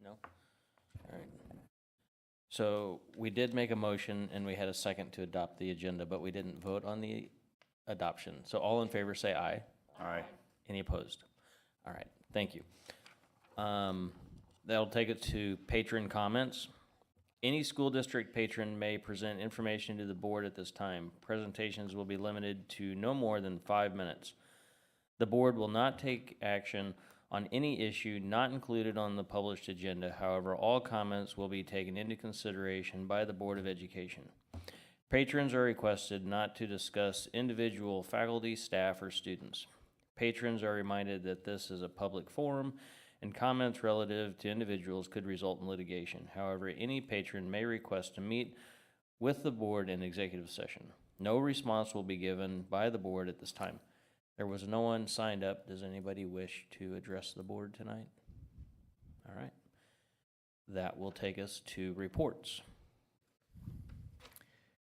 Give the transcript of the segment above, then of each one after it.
No? All right. So we did make a motion and we had a second to adopt the agenda, but we didn't vote on the adoption. So all in favor say aye. Aye. Any opposed? All right, thank you. That'll take it to patron comments. Any school district patron may present information to the board at this time. Presentations will be limited to no more than 5 minutes. The board will not take action on any issue not included on the published agenda. However, all comments will be taken into consideration by the Board of Education. Patrons are requested not to discuss individual faculty, staff, or students. Patrons are reminded that this is a public forum and comments relative to individuals could result in litigation. However, any patron may request to meet with the board in executive session. No response will be given by the board at this time. There was no one signed up. Does anybody wish to address the board tonight? All right. That will take us to reports.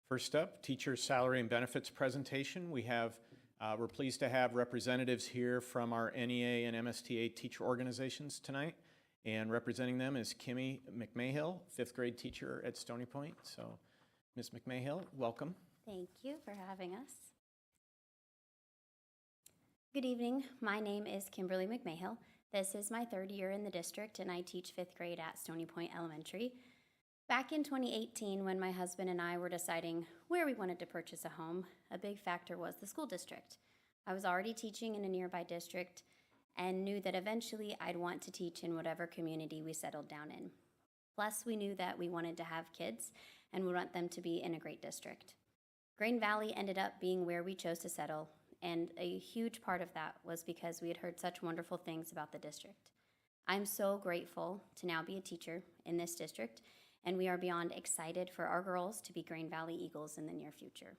First up, teacher salary and benefits presentation. We're pleased to have representatives here from our NEA and MSTA teacher organizations tonight. And representing them is Kimmy McMahill, 5th grade teacher at Stony Point. So, Ms. McMahill, welcome. Thank you for having us. Good evening. My name is Kimberly McMahill. This is my 3rd year in the district, and I teach 5th grade at Stony Point Elementary. Back in 2018, when my husband and I were deciding where we wanted to purchase a home, a big factor was the school district. I was already teaching in a nearby district and knew that eventually I'd want to teach in whatever community we settled down in. Plus, we knew that we wanted to have kids and we want them to be in a great district. Green Valley ended up being where we chose to settle, and a huge part of that was because we had heard such wonderful things about the district. I'm so grateful to now be a teacher in this district, and we are beyond excited for our girls to be Green Valley Eagles in the near future.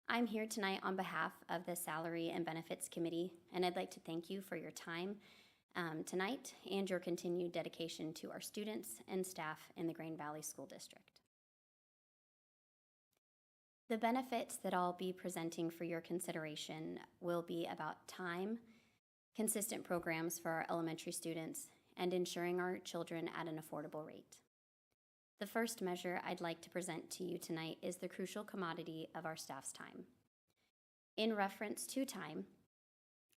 I'm here tonight on behalf of the Salary and Benefits Committee, and I'd like to thank you for your time tonight and your continued dedication to our students and staff in the Green Valley School District. The benefits that I'll be presenting for your consideration will be about time, consistent programs for our elementary students, and ensuring our children at an affordable rate. The first measure I'd like to present to you tonight is the crucial commodity of our staff's time. In reference to time,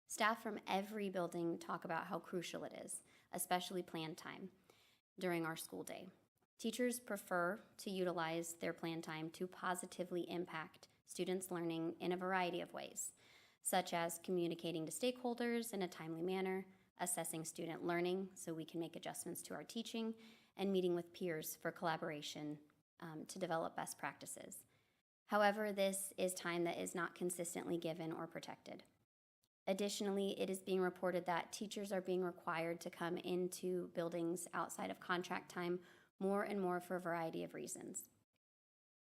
staff from every building talk about how crucial it is, especially planned time, during our school day. Teachers prefer to utilize their planned time to positively impact students' learning in a variety of ways, such as communicating to stakeholders in a timely manner, assessing student learning so we can make adjustments to our teaching, and meeting with peers for collaboration to develop best practices. However, this is time that is not consistently given or protected. Additionally, it is being reported that teachers are being required to come into buildings outside of contract time more and more for a variety of reasons.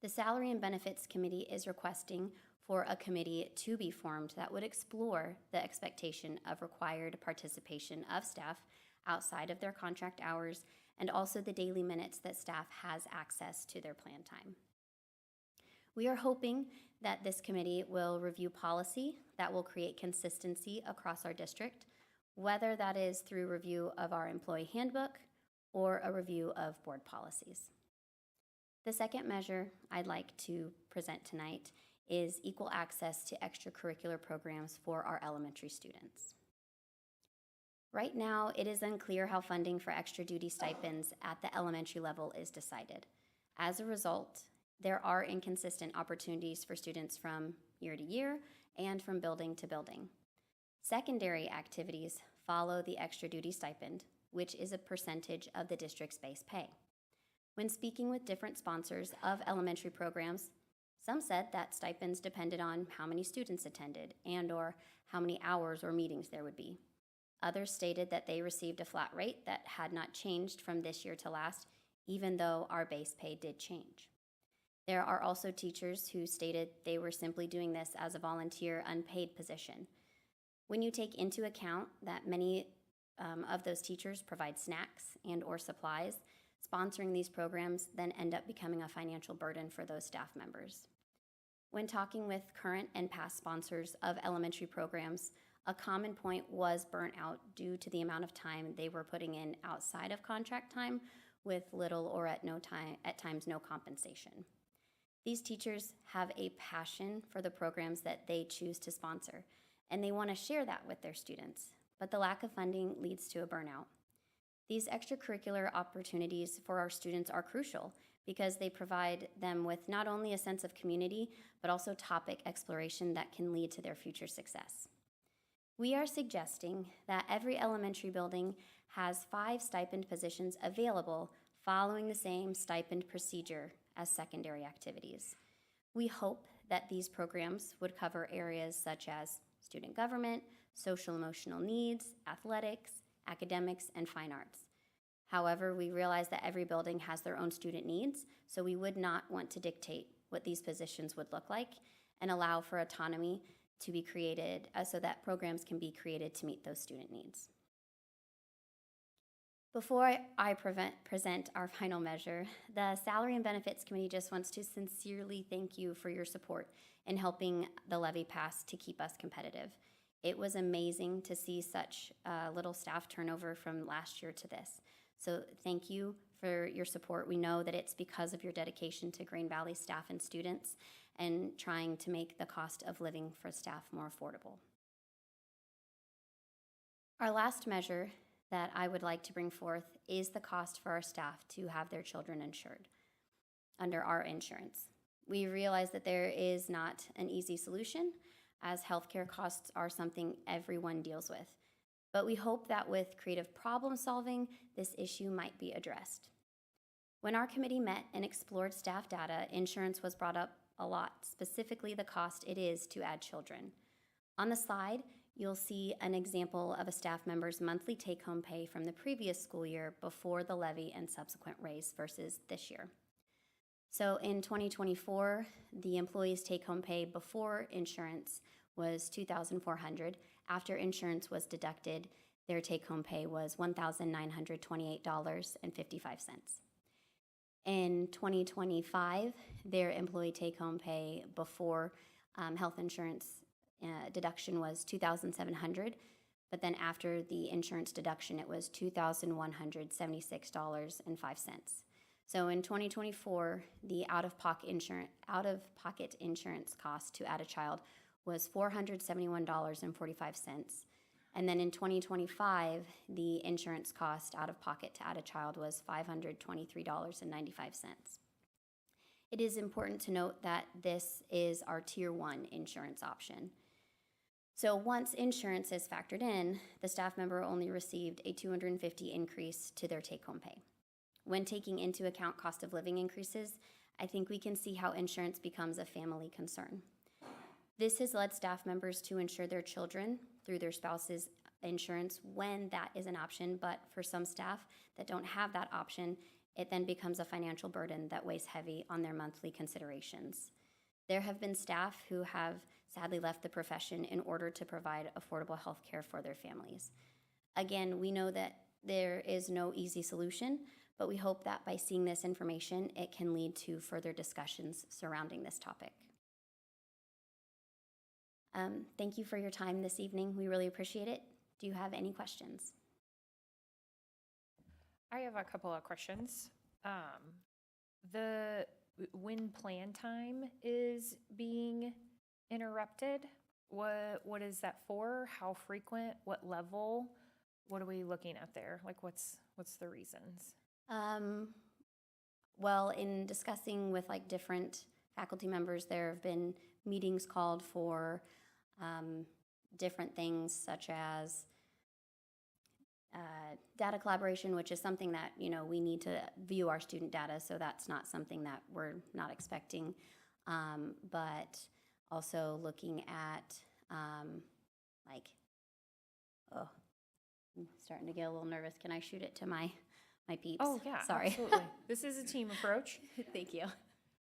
The Salary and Benefits Committee is requesting for a committee to be formed that would explore the expectation of required participation of staff outside of their contract hours and also the daily minutes that staff has access to their planned time. We are hoping that this committee will review policy that will create consistency across our district, whether that is through review of our employee handbook or a review of board policies. The second measure I'd like to present tonight is equal access to extracurricular programs for our elementary students. Right now, it is unclear how funding for extra duty stipends at the elementary level is decided. As a result, there are inconsistent opportunities for students from year to year and from building to building. Secondary activities follow the extra duty stipend, which is a percentage of the district's base pay. When speaking with different sponsors of elementary programs, some said that stipends depended on how many students attended and/or how many hours or meetings there would be. Others stated that they received a flat rate that had not changed from this year to last, even though our base pay did change. There are also teachers who stated they were simply doing this as a volunteer unpaid position. When you take into account that many of those teachers provide snacks and/or supplies, sponsoring these programs then end up becoming a financial burden for those staff members. When talking with current and past sponsors of elementary programs, A common point was burnout due to the amount of time they were putting in outside of contract time with little or at times no compensation. These teachers have a passion for the programs that they choose to sponsor, and they want to share that with their students, but the lack of funding leads to a burnout. These extracurricular opportunities for our students are crucial because they provide them with not only a sense of community, but also topic exploration that can lead to their future success. We are suggesting that every elementary building has 5 stipend positions available following the same stipend procedure as secondary activities. We hope that these programs would cover areas such as student government, social emotional needs, athletics, academics, and fine arts. However, we realize that every building has their own student needs, so we would not want to dictate what these positions would look like and allow for autonomy to be created so that programs can be created to meet those student needs. Before I present our final measure, the Salary and Benefits Committee just wants to sincerely thank you for your support in helping the levy pass to keep us competitive. It was amazing to see such little staff turnover from last year to this. So thank you for your support. We know that it's because of your dedication to Green Valley staff and students and trying to make the cost of living for staff more affordable. Our last measure that I would like to bring forth is the cost for our staff to have their children insured under our insurance. We realize that there is not an easy solution, as healthcare costs are something everyone deals with. But we hope that with creative problem solving, this issue might be addressed. When our committee met and explored staff data, insurance was brought up a lot, specifically the cost it is to add children. On the slide, you'll see an example of a staff member's monthly take-home pay from the previous school year before the levy and subsequent raise versus this year. So in 2024, the employee's take-home pay before insurance was $2,400. After insurance was deducted, their take-home pay was $1,928.55. In 2025, their employee take-home pay before health insurance deduction was $2,700, but then after the insurance deduction, it was $2,176.05. So in 2024, the out-of-pocket insurance cost to add a child was $471.45. And then in 2025, the insurance cost out of pocket to add a child was $523.95. It is important to note that this is our Tier 1 insurance option. So once insurance is factored in, the staff member only received a $250 increase to their take-home pay. When taking into account cost of living increases, I think we can see how insurance becomes a family concern. This has led staff members to insure their children through their spouse's insurance when that is an option, but for some staff that don't have that option, it then becomes a financial burden that weighs heavy on their monthly considerations. There have been staff who have sadly left the profession in order to provide affordable health care for their families. Again, we know that there is no easy solution, but we hope that by seeing this information, it can lead to further discussions surrounding this topic. Thank you for your time this evening. We really appreciate it. Do you have any questions? I have a couple of questions. When plan time is being interrupted, what is that for? How frequent? What level? What are we looking at there? Like, what's the reasons? Well, in discussing with like different faculty members, there have been meetings called for different things such as data collaboration, which is something that, you know, we need to view our student data, so that's not something that we're not expecting. But also looking at I'm starting to get a little nervous. Can I shoot it to my peeps? Oh, yeah, Sorry. absolutely. This is a team approach. Thank you.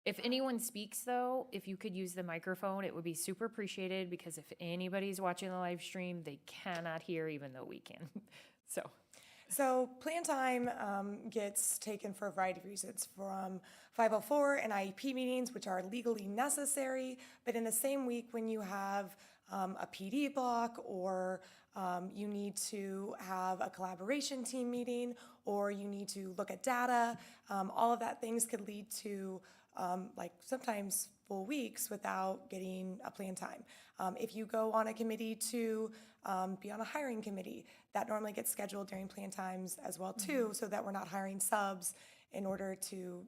If anyone speaks, though, if you could use the microphone, it would be super appreciated, because if anybody's watching the live stream, they cannot hear even though we can. So plan time gets taken for a variety of reasons, from 504 and IEP meetings, which are legally necessary, but in the same week when you have a PD block, or you need to have a collaboration team meeting, or you need to look at data. All of that things could lead to like sometimes full weeks without getting a planned time. If you go on a committee to be on a hiring committee, that normally gets scheduled during planned times as well too, so that we're not hiring subs in order to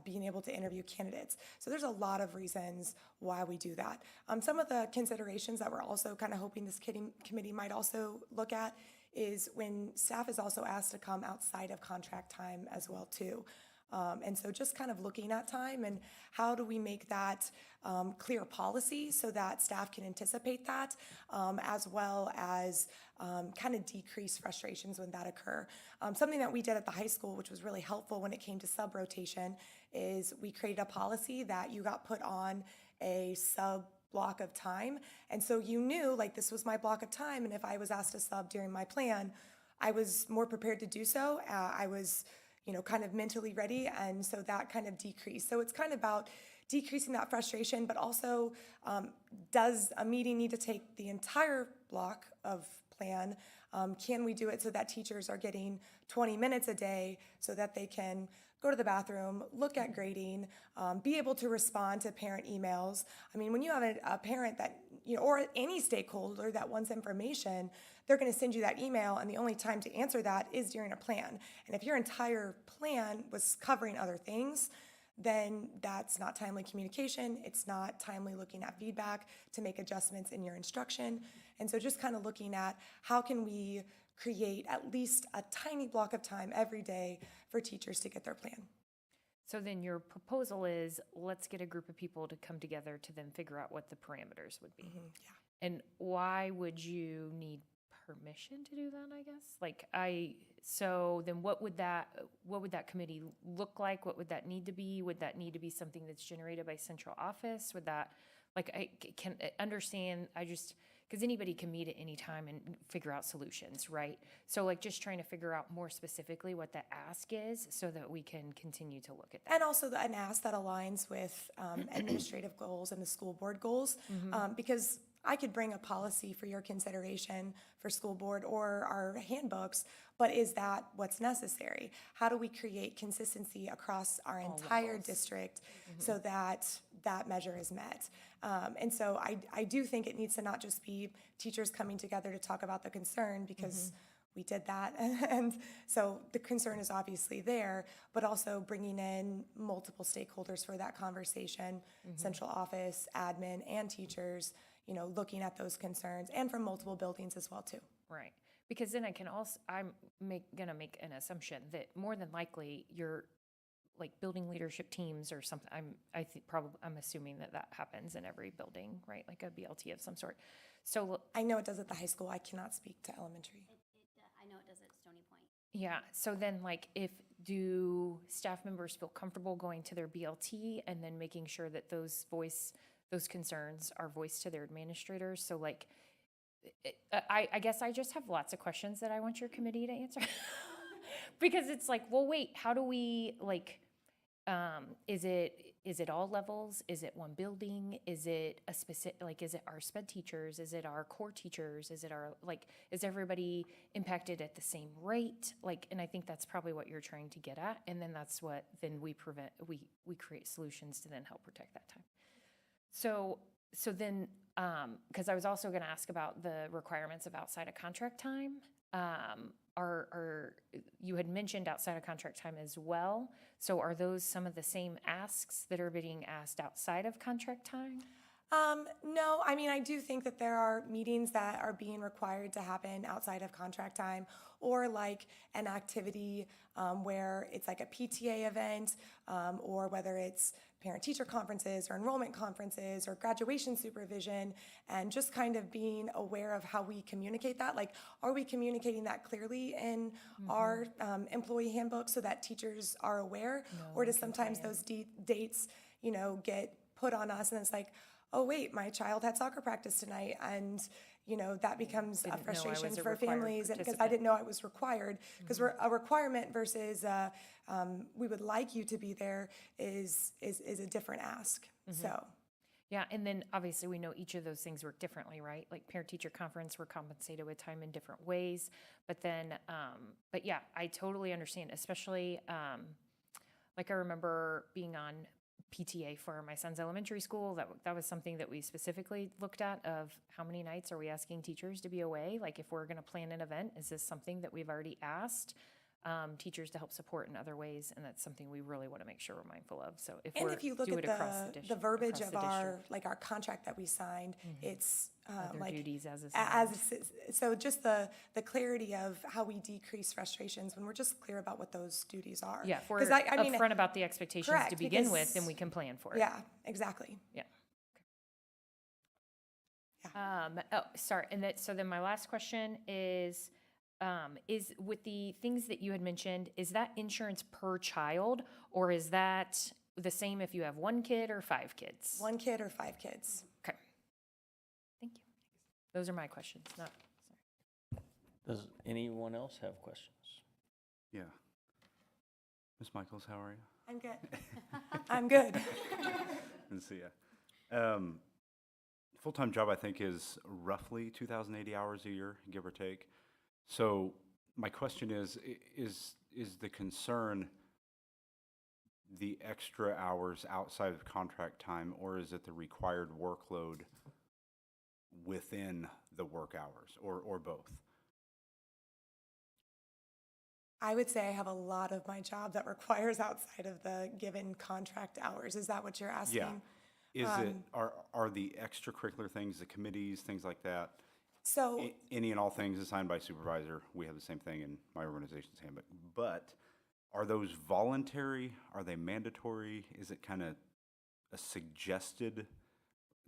being able to interview candidates. So there's a lot of reasons why we do that. Some of the considerations that we're also kind of hoping this committee might also look at is when staff is also asked to come outside of contract time as well too. And so just kind of looking at time and how do we make that clear policy so that staff can anticipate that, as well as kind of decrease frustrations when that occur. Something that we did at the high school, which was really helpful when it came to sub rotation, is we created a policy that you got put on a sub block of time. And so you knew, like, this was my block of time, and if I was asked to sub during my plan, I was more prepared to do so. I was kind of mentally ready, and so that kind of decreased. So it's kind of about decreasing that frustration, but also does a meeting need to take the entire block of plan? Can we do it so that teachers are getting 20 minutes a day so that they can go to the bathroom, look at grading, be able to respond to parent emails? I mean, when you have a parent that, or any stakeholder that wants information, they're going to send you that email, and the only time to answer that is during a plan. And if your entire plan was covering other things, then that's not timely communication. It's not timely looking at feedback to make adjustments in your instruction. And so just kind of looking at how can we create at least a tiny block of time every day for teachers to get their plan. So then your proposal is, let's get a group of people to come together to then figure out what the parameters would be. Yeah. And why would you need permission to do that, I guess? So then what would that committee look like? What would that need to be? Would that need to be something that's generated by central office? Would that, I can understand, because anybody can meet at any time and figure out solutions, right? So just trying to figure out more specifically what the ask is so that we can continue to look at that. And also an ask that aligns with administrative goals and the school board goals, because I could bring a policy for your consideration for school board or our handbooks, but is that what's necessary? How do we create consistency across our entire district so that that measure is met? And so I do think it needs to not just be teachers coming together to talk about the concern, because we did that. And so the concern is obviously there, but also bringing in multiple stakeholders for that conversation, central office, admin, and teachers, looking at those concerns, and from multiple buildings as well too. Right. Because then I'm gonna make an assumption that more than likely you're building leadership teams or something. I'm assuming that happens in every building, right? Like a BLT of some sort. So I know it does at the high school. I cannot speak to elementary. I know it does at Stony Point. yeah. So then do staff members feel comfortable going to their BLT and then making sure that those concerns are voiced to their administrators? So I guess I just have lots of questions that I want your committee to answer. Because it's well, wait, how do we, is it all levels? Is it one building? Is it a specific, is it our sped teachers? Is it our core teachers? Is it our, is everybody impacted at the same rate? And I think that's probably what you're trying to get at. And then that's what, then we create solutions to then help protect that time. So then, because I was also going to ask about the requirements of outside of contract time. You had mentioned outside of contract time as well. So are those some of the same asks that are being asked outside of contract time? No, I mean, I do think that there are meetings that are being required to happen outside of contract time, or an activity where it's a PTA event, or whether it's parent-teacher conferences or enrollment conferences or graduation supervision, and just kind of being aware of how we communicate that. Are we communicating that clearly in our employee handbook so that teachers are aware? Or does sometimes those dates, get put on us, and it's oh wait, my child had soccer practice tonight, and that becomes a frustration for families because I didn't know I was required, because a requirement versus we would like you to be there is a different ask. So Yeah, and then obviously we know each of those things work differently, right? Like parent-teacher conference, we're compensated with time in different ways. But then, but yeah, I totally understand, especially, like I remember being on PTA for my son's elementary school. That was something that we specifically looked at of how many nights are we asking teachers to be away? Like if we're gonna plan an event, is this something that we've already asked teachers to help support in other ways? And that's something we really want to make sure we're mindful of. So if And we're if you look do at it across the the district, verbiage across of the our, district. like our contract that we signed, it's Other like. duties as As, assigned. so just the clarity of how we decrease frustrations when we're just clear about what those duties are. Yeah, if we're 'Cause I mean, upfront about the expectations to correct, begin with, then because- we can plan for it. Yeah, exactly. Yeah. Oh, sorry, and that, so then my last question is with the things that you had mentioned, is that insurance per child, or is that the same if you have 1 kid or 5 kids? 1 kid or 5 kids. Okay. Thank you. Those are my questions, not, sorry. Does anyone else have questions? Yeah. Ms. Michaels, how are you? I'm good. I'm good. Good to see you. Full-time job, I think, is roughly 2,080 hours a year, give or take. So my question is the concern the extra hours outside of contract time, or is it the required workload within the work hours, or both? I would say I have a lot of my job that requires outside of the given contract hours. Is that what you're asking? Is it, are the extracurricular things, the committees, things like that, So, any and all things assigned by supervisor? We have the same thing in my organization's handbook. But are those voluntary? Are they mandatory? Is it kind of a suggested,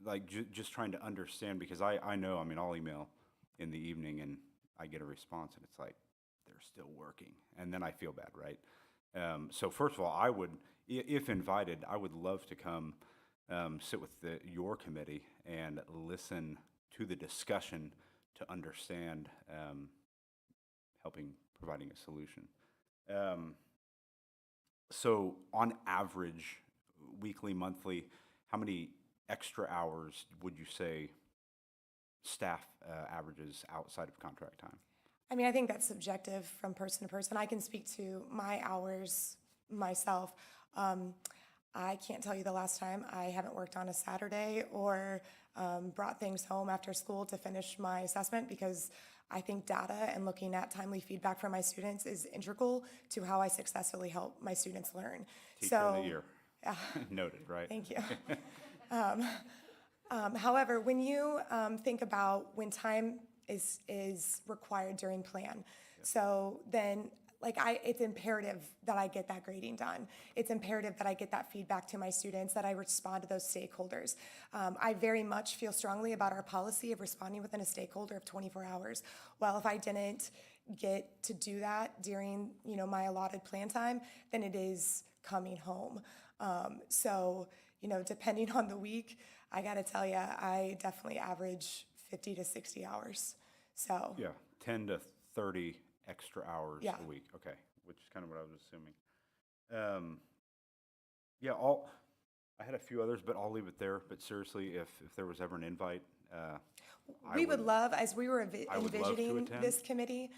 like just trying to understand? Because I know, I mean, I'll email in the evening and I get a response and it's like, they're still working. And then I feel bad, right? So first of all, I would, if invited, I would love to come sit with your committee and listen to the discussion to understand providing a solution. So on average, weekly, monthly, how many extra hours would you say staff averages outside of contract time? I mean, I think that's subjective from person to person. I can speak to my hours myself. I can't tell you the last time I haven't worked on a Saturday or brought things home after school to finish my assessment, because I think data and looking at timely feedback from my students is integral to how I successfully help my students learn. Teacher of the year. Noted, right? Thank you. However, when you think about when time is required during plan, so then it's imperative that I get that grading done. It's imperative that I get that feedback to my students, that I respond to those stakeholders. I very much feel strongly about our policy of responding within a stakeholder of 24 hours. Well, if I didn't get to do that during, my allotted plan time, then it is coming home. So, depending on the week, I gotta tell you, I definitely average 50 to 60 hours. So. Yeah, 10 to 30 extra hours Yeah. a week. Okay, which is kind of what I was assuming. I had a few others, but I'll leave it there. But seriously, if there was ever an invite, We would love, as we were I would love to envisioning attend. this committee,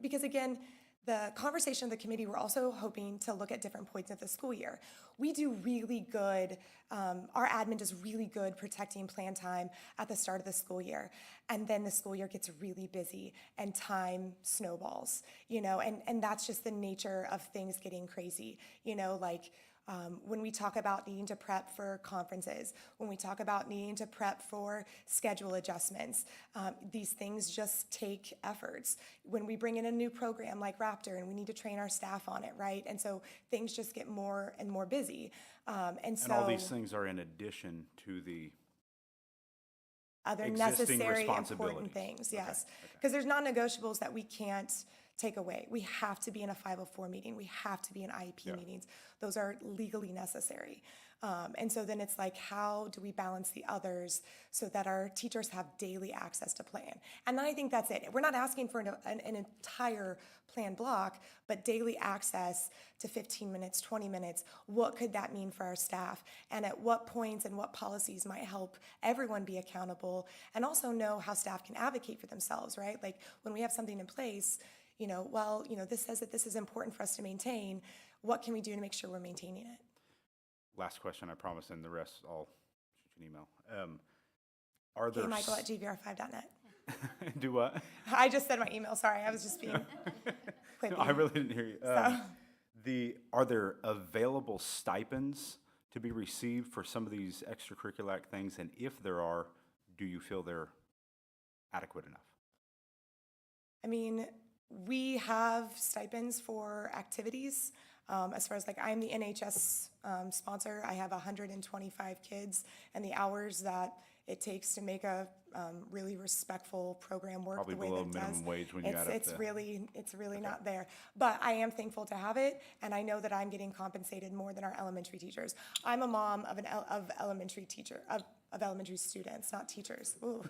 because again, the conversation of the committee, we're also hoping to look at different points of the school year. We do really good, our admin does really good protecting plan time at the start of the school year. And then the school year gets really busy and time snowballs, and that's just the nature of things getting crazy, when we talk about needing to prep for conferences, when we talk about needing to prep for schedule adjustments, these things just take efforts. When we bring in a new program like Raptor and we need to train our staff on it, right? And so things just get more and more busy. And all these things are in addition to the other existing necessary, important responsibilities. things, Okay, yes. okay. Because there's non-negotiables that we can't take away. We have to be in a 504 meeting. We have to be in IEP meetings. Those are legally necessary. And so then it's like, how do we balance the others so that our teachers have daily access to plan? And then I think that's it. We're not asking for an entire plan block, but daily access to 15 minutes, 20 minutes. What could that mean for our staff? And at what points and what policies might help everyone be accountable, and also know how staff can advocate for themselves, right? Like when we have something in place, this says that this is important for us to maintain. What can we do to make sure we're maintaining it? Last question, I promise, and the rest I'll shoot you an email. Are there Michael@gvr5.net. do what? I just said my email, sorry, I was just being quippy. No, I really didn't hear you. Are there available stipends to be received for some of these extracurricular things? And if there are, do you feel they're adequate enough? I mean, we have stipends for activities. As far as I'm the NHS sponsor, I have 125 kids, and the hours that it takes to make a really respectful program work Probably the way below that it does. minimum wage when you add up It's really not there. But I am thankful to have it, and I know that I'm getting compensated more than our elementary teachers. I'm a mom of elementary students, not teachers. Ooh.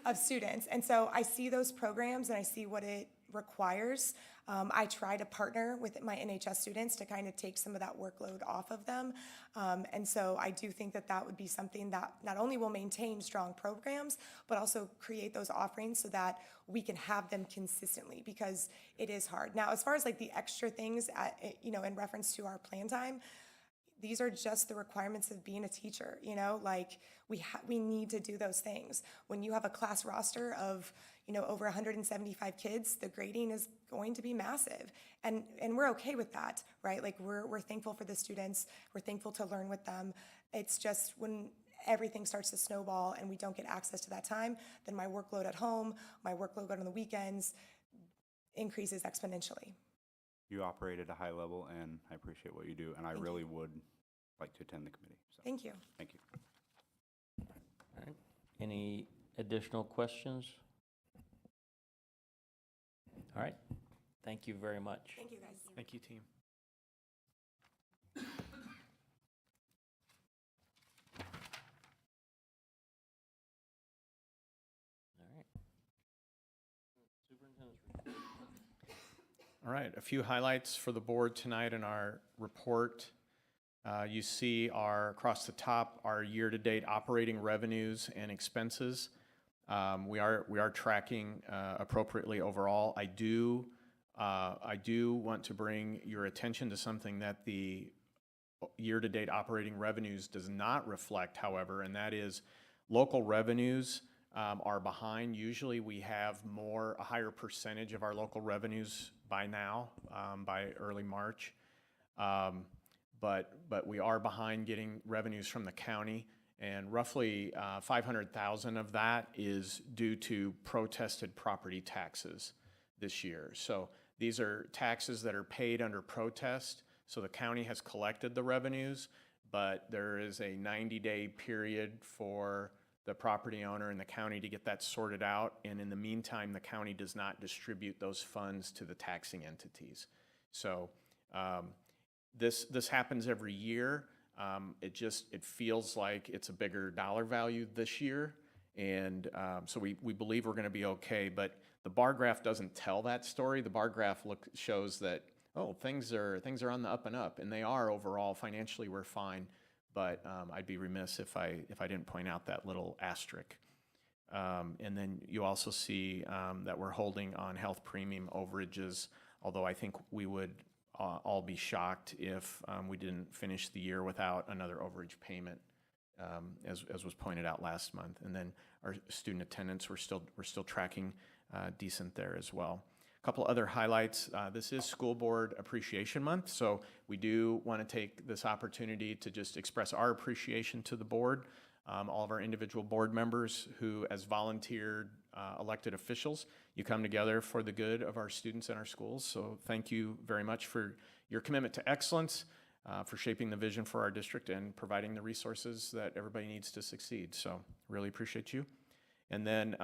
Of students. And so I see those programs and I see what it requires. I try to partner with my NHS students to kind of take some of that workload off of them. And so I do think that that would be something that not only will maintain strong programs, but also create those offerings so that we can have them consistently, because it is hard. Now, as far as the extra things in reference to our plan time, these are just the requirements of being a teacher, we need to do those things. When you have a class roster of, over 175 kids, the grading is going to be massive. And we're okay with that, right? We're thankful for the students. We're thankful to learn with them. It's just when everything starts to snowball and we don't get access to that time, then my workload at home, my workload on the weekends increases exponentially. You operate at a high level, and I appreciate what you do, and I really would like to attend the committee. So, Thank you. thank you. All right. Any additional questions? All right. Thank you very much. Thank you, guys. Thank you, team. All right. Superintendent's report. All right, a few highlights for the board tonight in our report. You see across the top, our year-to-date operating revenues and expenses. We are tracking appropriately overall. I do want to bring your attention to something that the year-to-date operating revenues does not reflect, however, and that is local revenues are behind. Usually we have a higher percentage of our local revenues by now, by early March. But we are behind getting revenues from the county, and roughly 500,000 of that is due to protested property taxes this year. So these are taxes that are paid under protest. So the county has collected the revenues, but there is a 90-day period for the property owner and the county to get that sorted out. And in the meantime, the county does not distribute those funds to the taxing entities. So this happens every year. It feels like it's a bigger dollar value this year. And so we believe we're gonna be okay, but the bar graph doesn't tell that story. The bar graph shows that, things are on the up and up, and they are overall. Financially, we're fine, but I'd be remiss if I didn't point out that little asterisk. And then you also see that we're holding on health premium overages, although I think we would all be shocked if we didn't finish the year without another overage payment, as was pointed out last month. And then our student attendance, we're still tracking decent there as well. A couple other highlights. This is School Board Appreciation Month, so we do want to take this opportunity to just express our appreciation to the board, all of our individual board members who, as volunteered elected officials, you come together for the good of our students and our schools. So thank you very much for your commitment to excellence, for shaping the vision for our district and providing the resources that everybody needs to succeed. So really appreciate you. And then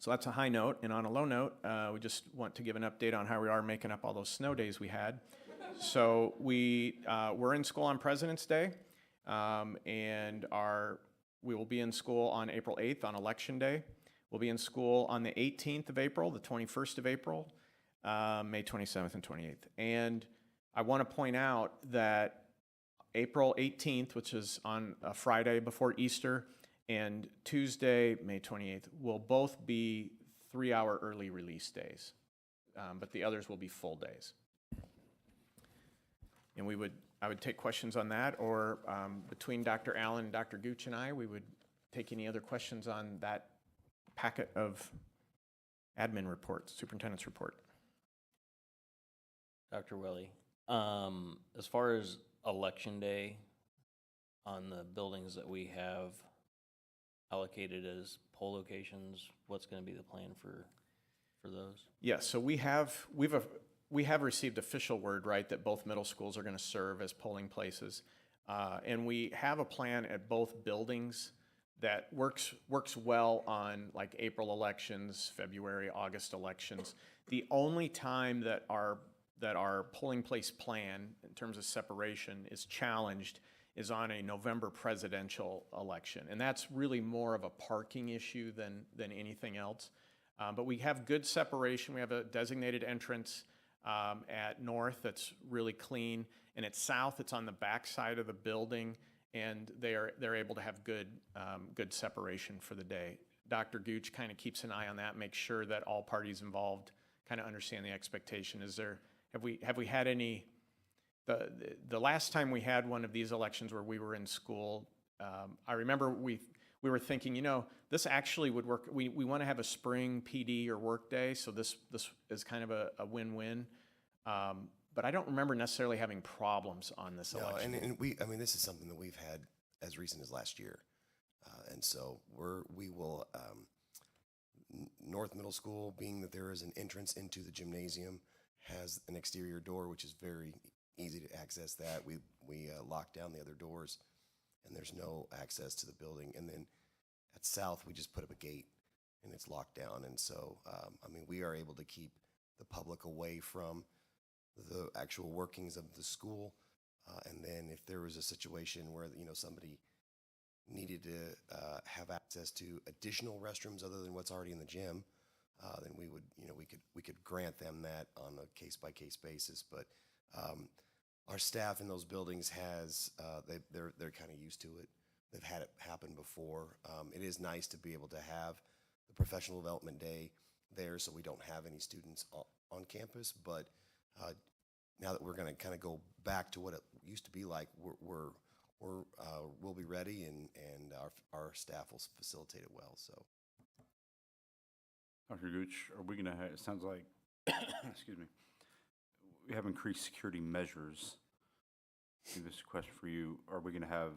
So that's a high note, and on a low note, we just want to give an update on how we are making up all those snow days we had. So we're in school on President's Day, and we will be in school on April 8th on Election Day. We'll be in school on the 18th of April, the 21st of April, May 27th and 28th. And I want to point out that April 18th, which is on a Friday before Easter, and Tuesday, May 28th, will both be 3-hour early release days, but the others will be full days. And I would take questions on that, or between Dr. Allen and Dr. Gooch and I, we would take any other questions on that packet of admin reports, superintendent's report. Dr. Welly, as far as Election Day, on the buildings that we have allocated as poll locations, what's going to be the plan for those? Yes, so we have received official word, right, that both middle schools are going to serve as polling places. And we have a plan at both buildings that works well on like April elections, February, August elections. The only time that our polling place plan in terms of separation is challenged is on a November presidential election. And that's really more of a parking issue than anything else. But we have good separation. We have a designated entrance at north that's really clean, and at south it's on the back side of the building, and they're able to have good separation for the day. Dr. Gooch kind of keeps an eye on that, makes sure that all parties involved kind of understand the expectation. Have we had any? The last time we had one of these elections where we were in school, I remember we were thinking, this actually would work. We want to have a spring PD or work day, so this is kind of a win-win. But I don't remember necessarily having problems on this election. No, and this is something that we've had as recent as last year. And so we will, North Middle School, being that there is an entrance into the gymnasium, has an exterior door, which is very easy to access that. We lock down the other doors, and there's no access to the building. And then at South, we just put up a gate, and it's locked down. And so, we are able to keep the public away from the actual workings of the school. And then if there was a situation where, somebody needed to have access to additional restrooms other than what's already in the gym, then we could grant them that on a case-by-case basis. But our staff in those buildings they're kind of used to it. They've had it happen before. It is nice to be able to have the professional development day there, so we don't have any students on campus. But now that we're going to kind of go back to what it used to be like, we'll be ready, and our staff will facilitate it well. So, Dr. Gooch, are we going to have, it sounds like, excuse me, we have increased security measures. Maybe this is a question for you. Are we going to have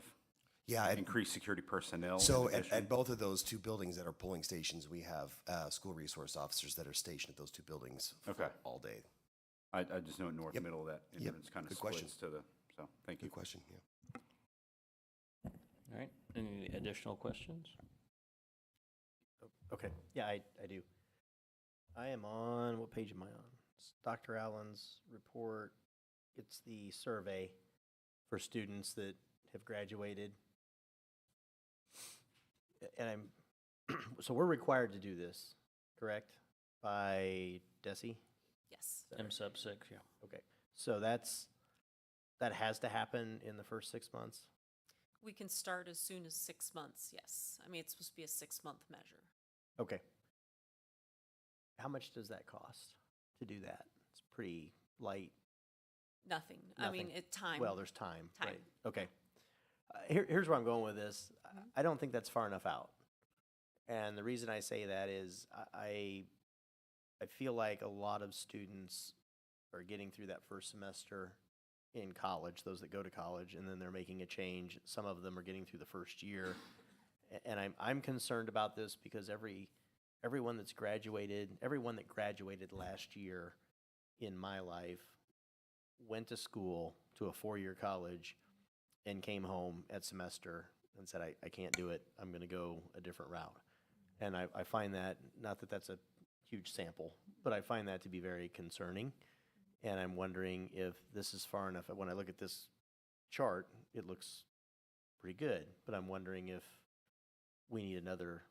increased security personnel? So at both of those two buildings that are polling stations, we have school resource officers that are stationed at those two buildings all day. I just know at North Middle that entrance kind of Good splits question. so thank you. Good question, yeah. All right, any additional questions? Okay, yeah, I do. I am on, what page am I on? It's Dr. Allen's report. It's the survey for students that have graduated. And so we're required to do this, correct? By DESE? Yes. M sub 6, yeah. Okay, so that has to happen in the first 6 months? We can start as soon as 6 months, yes. I mean, it's supposed to be a 6-month measure. Okay. How much does that cost to do that? It's pretty light. Nothing. I mean, time. Well, there's time, Time. right? Okay. Here's where I'm going with this. I don't think that's far enough out. And the reason I say that is I feel like a lot of students are getting through that first semester in college, those that go to college, and then they're making a change. Some of them are getting through the first year. And I'm concerned about this because everyone that graduated last year in my life went to school, to a 4-year college, and came home at semester and said, I can't do it. I'm going to go a different route. And I find that, not that that's a huge sample, but I find that to be very concerning. And I'm wondering if this is far enough. When I look at this chart, it looks pretty good, but I'm wondering if we need another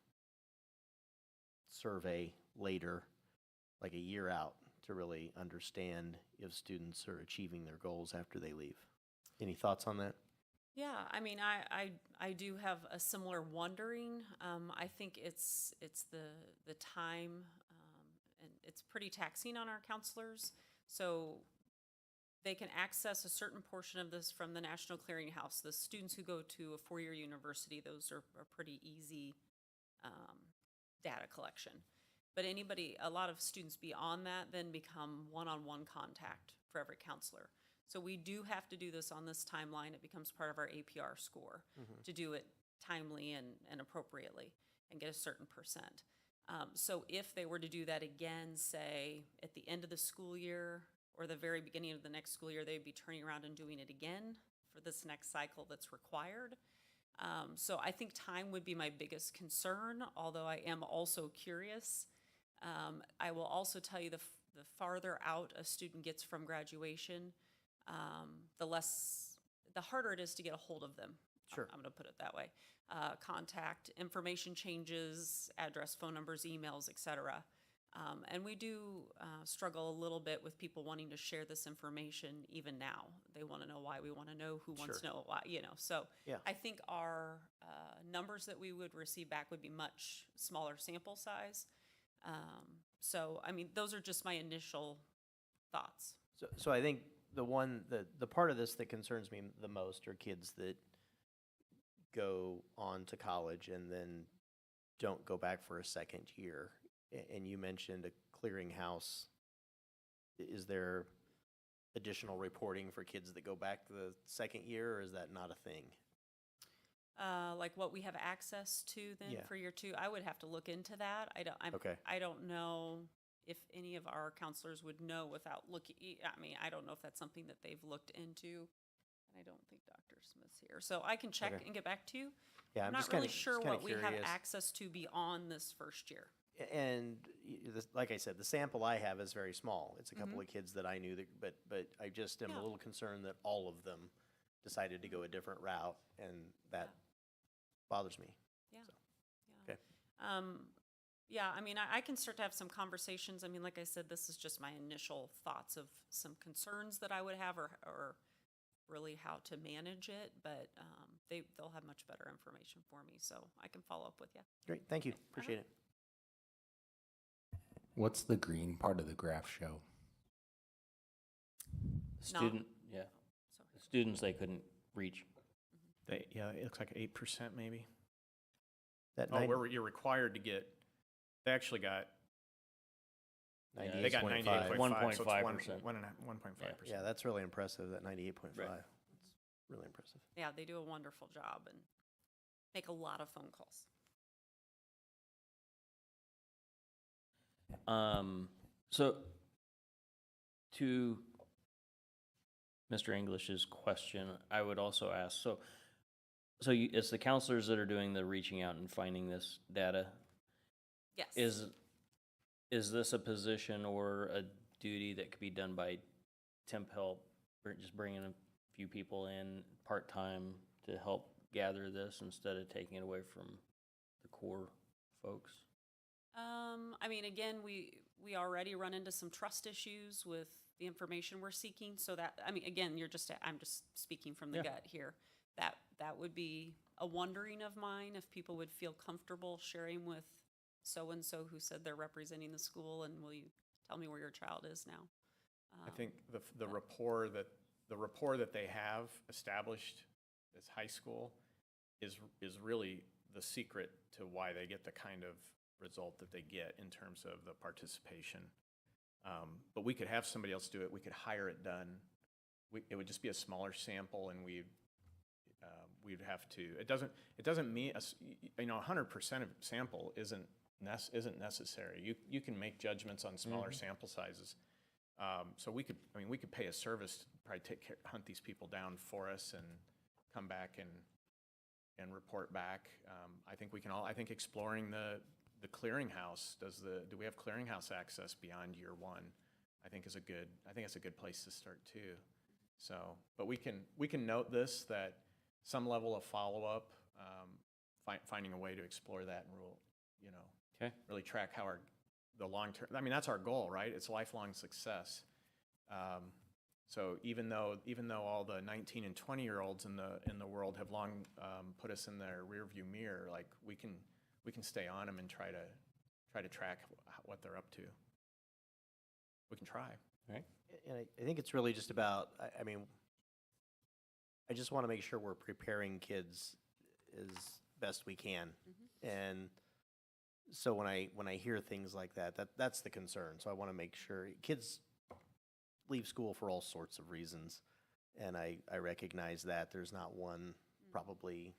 survey later, like a year out, to really understand if students are achieving their goals after they leave. Any thoughts on that? Yeah, I mean, I do have a similar wondering. I think it's the time, and it's pretty taxing on our counselors. So they can access a certain portion of this from the National Clearinghouse. The students who go to a four-year university, those are pretty easy data collection. But a lot of students beyond that then become one-on-one contact for every counselor. So we do have to do this on this timeline. It becomes part of our APR score to do it timely and appropriately and get a certain percent. So if they were to do that again, say at the end of the school year or the very beginning of the next school year, they'd be turning around and doing it again for this next cycle that's required. So I think time would be my biggest concern, although I am also curious. I will also tell you the farther out a student gets from graduation, the harder it is to get a hold of them. Sure. I'm going to put it that way. Contact information changes, address, phone numbers, emails, etc. And we do struggle a little bit with people wanting to share this information even now. They want to know why. We want to know who wants to know why, So Yeah. I think our numbers that we would receive back would be much smaller sample size. So, I mean, those are just my initial thoughts. So I think the part of this that concerns me the most are kids that go on to college and then don't go back for a second year. And you mentioned a clearinghouse. Is there additional reporting for kids that go back the second year, or is that not a thing? Like what we have access to then Yeah. for year two, I would have to look into that. Okay. I don't know if any of our counselors would know without looking. I mean, I don't know if that's something that they've looked into. And I don't think Dr. Smith's here. So I can check Okay. and get back to you. Yeah, I'm I'm not just really kinda- sure just kinda what we have curious. access to beyond this first year. And like I said, the sample I have is very small. It's a couple of kids that I knew, but I just am Yeah. a little concerned that all of them decided to go a different route, and that bothers me. Yeah. So, Yeah. okay. Yeah, I mean, I can start to have some conversations. I mean, like I said, this is just my initial thoughts of some concerns that I would have or really how to manage it, but they'll have much better information for me, so I can follow up with you. Great, thank you, appreciate it. What's the green part of the graph show? Student, yeah, Sorry. the students they couldn't reach. It looks like 8% maybe. That Oh, you're required to get, they actually got, Yeah, they got 98.5. 98.5. So 1.5%. it's 1.5%. Yeah, that's really impressive, that 98.5. Right. It's really impressive. Yeah, they do a wonderful job and make a lot of phone calls. So to Mr. English's question, I would also ask, so it's the counselors that are doing the reaching out and finding this data. Yes. Is this a position or a duty that could be done by temp help, or just bringing a few people in part-time to help gather this instead of taking it away from the core folks? I mean, again, we already run into some trust issues with the information we're seeking, so that, I mean, again, I'm just speaking from the gut here. That would be a wondering of mine, if people would feel comfortable sharing with so-and-so who said they're representing the school, and will you tell me where your child is now? I think the rapport that they have established as high school is really the secret to why they get the kind of result that they get in terms of the participation. But we could have somebody else do it. We could hire it done. It would just be a smaller sample, and we'd have to. It doesn't mean 100% of sample isn't necessary. You can make judgments on smaller sample sizes. So we could pay a service to probably hunt these people down for us and come back and report back. I think exploring the the clearinghouse, do we have clearinghouse access beyond year one? I think that's a good place to start too. So, but we can note this, that some level of follow-up, finding a way to explore that and Okay. really track how the long-term, I mean, that's our goal, right? It's lifelong success. So even though all the 19 and 20-year-olds in the world have long put us in their rearview mirror, like we can stay on them and try to track what they're up to. We can try. All right. And I think it's really just about, I mean, I just want to make sure we're preparing kids as best we can. And so when I hear things like that's the concern. So I want to make sure kids leave school for all sorts of reasons. And I recognize that there's not one probably,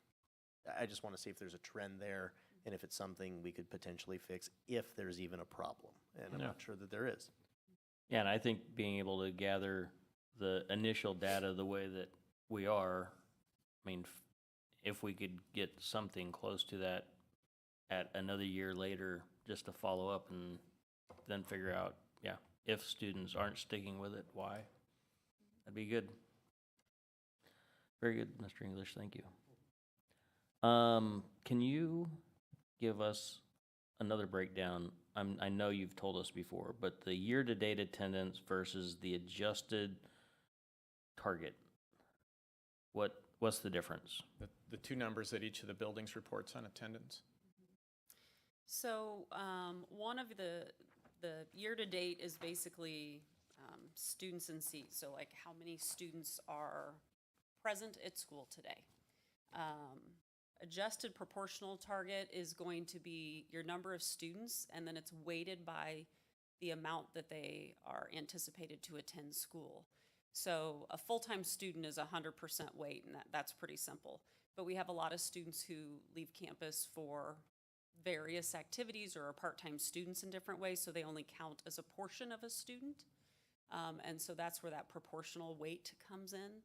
I just want to see if there's a trend there and if it's something we could potentially fix if there's even a problem. And I'm Yeah. not sure that there is. Yeah, and I think being able to gather the initial data the way that we are, I mean, if we could get something close to that at another year later, just to follow up and then figure out, yeah, if students aren't sticking with it, why? That'd be good. Very good, Mr. English, thank you. Can you give us another breakdown? I know you've told us before, but the year-to-date attendance versus the adjusted target, what's the difference? The two numbers that each of the buildings reports on attendance. So one of the year-to-date is basically students in seats, so like how many students are present at school today. Adjusted proportional target is going to be your number of students, and then it's weighted by the amount that they are anticipated to attend school. So a full-time student is 100% weight, and that's pretty simple. But we have a lot of students who leave campus for various activities or are part-time students in different ways, so they only count as a portion of a student. And so that's where that proportional weight comes in.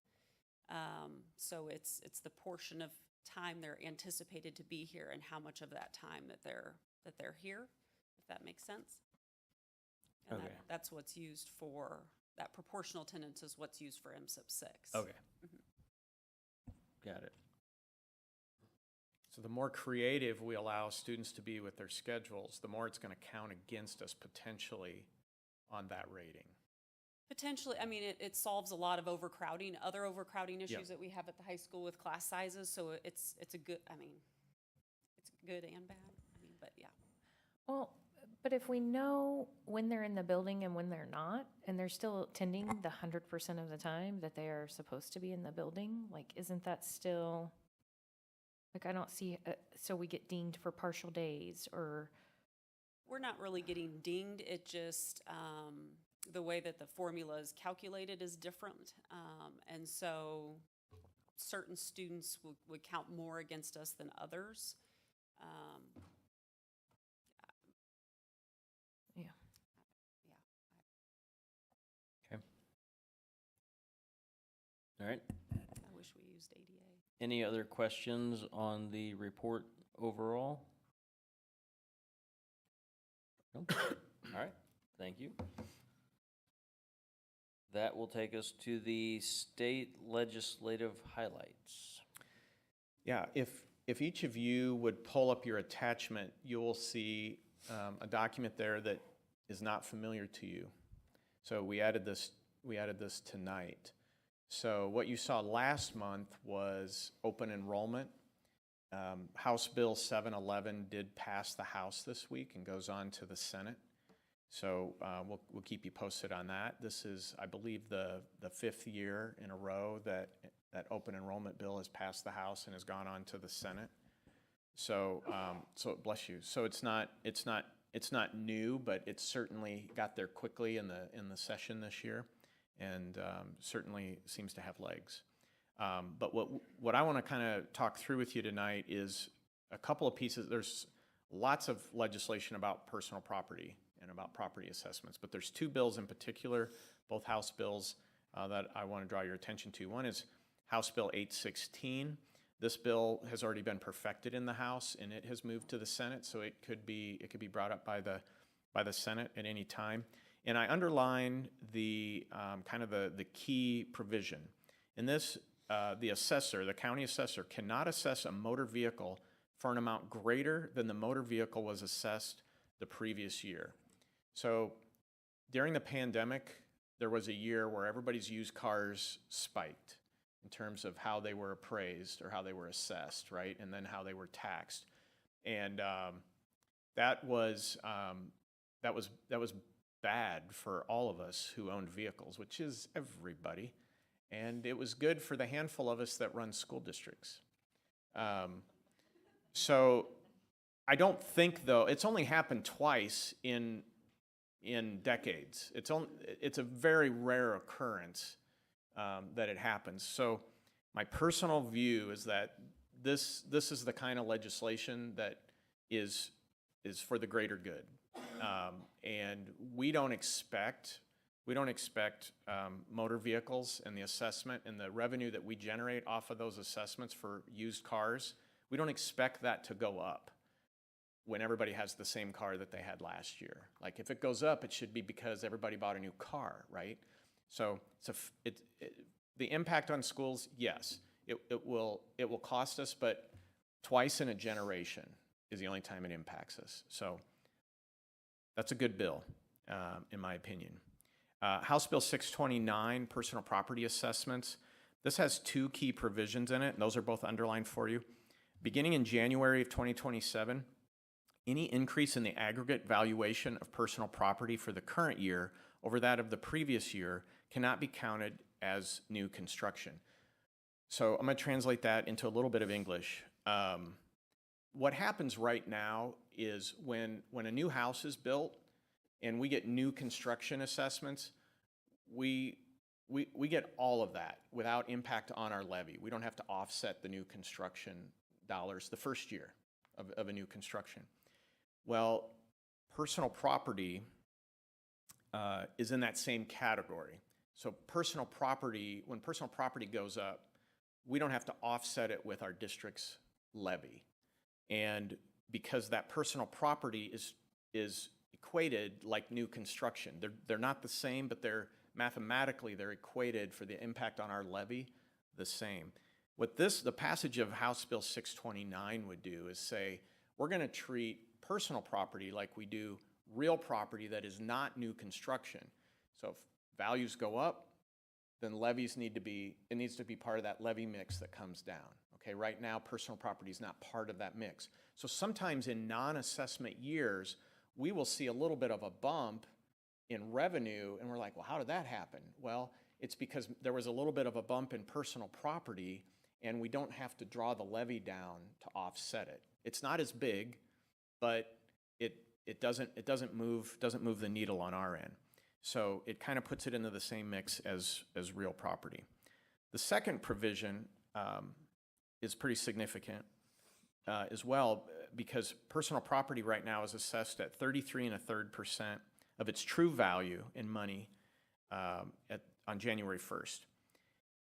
So it's the portion of time they're anticipated to be here and how much of that time that they're here, if that makes sense. And Okay. that's what's used for, that proportional attendance is what's used for MSIP 6. Okay. Got it. So the more creative we allow students to be with their schedules, the more it's going to count against us potentially on that rating. Potentially, I mean, it solves a lot of other overcrowding issues that we have at the high school with class sizes, so it's a good, I mean, it's good and bad, I mean, but yeah. Well, but if we know when they're in the building and when they're not, and they're still attending the 100% of the time that they are supposed to be in the building, like, isn't that still, like, I don't see, so we get dinged for partial days, or? We're not really getting dinged, it just, the way that the formula is calculated is different. And so certain students would count more against us than others. Yeah. Okay. All right. I wish we used ADA. Any other questions on the report overall? Nope. All right, thank you. That will take us to the state legislative highlights. Yeah, if each of you would pull up your attachment, you will see a document there that is not familiar to you. So we added this tonight. So what you saw last month was open enrollment. House Bill 711 did pass the House this week and goes on to the Senate. So we'll keep you posted on that. This is, I believe, the fifth year in a row that open enrollment bill has passed the House and has gone on to the Senate. So bless you. So it's not new, but it certainly got there quickly in the session this year, and certainly seems to have legs. But what I want to kind of talk through with you tonight is a couple of pieces. There's lots of legislation about personal property and about property assessments, but there's two bills in particular, both House bills, that I want to draw your attention to. One is House Bill 816. This bill has already been perfected in the House, and it has moved to the Senate, so it could be brought up by the Senate at any time. And I underline the kind of the key provision. In this, the county assessor cannot assess a motor vehicle for an amount greater than the motor vehicle was assessed the previous year. So during the pandemic, there was a year where everybody's used cars spiked in terms of how they were appraised or how they were assessed, right? And then how they were taxed. And that was bad for all of us who owned vehicles, which is everybody. And it was good for the handful of us that run school districts. So I don't think, though, it's only happened twice in decades. It's a very rare occurrence that it happens. So my personal view is that this is the kind of legislation that is for the greater good. And we don't expect motor vehicles and the assessment and the revenue that we generate off of those assessments for used cars, we don't expect that to go up when everybody has the same car that they had last year. Like if it goes up, it should be because everybody bought a new car, right? So the impact on schools, yes, it will cost us, but twice in a generation is the only time it impacts us. So that's a good bill, in my opinion. House Bill 629, personal property assessments. This has two key provisions in it, and those are both underlined for you. Beginning in January of 2027, any increase in the aggregate valuation of personal property for the current year over that of the previous year cannot be counted as new construction. So I'm going to translate that into a little bit of English. What happens right now is when a new house is built and we get new construction assessments, we get all of that without impact on our levy. We don't have to offset the new construction dollars the first year of a new construction. Well, personal property is in that same category. So personal property, when personal property goes up, we don't have to offset it with our district's levy. And because that personal property is equated like new construction. They're not the same, but mathematically they're equated for the impact on our levy the same. What the passage of House Bill 629 would do is say, we're going to treat personal property like we do real property that is not new construction. So if values go up, then levies needs to be part of that levy mix that comes down. Okay, right now personal property is not part of that mix. So sometimes in non-assessment years, we will see a little bit of a bump in revenue, and we're like, well, how did that happen? Well, it's because there was a little bit of a bump in personal property, and we don't have to draw the levy down to offset it. It's not as big, but it doesn't move the needle on our end. So it kind of puts it into the same mix as real property. The second provision is pretty significant as well, because personal property right now is assessed at 33 1/3% of its true value in money on January 1st.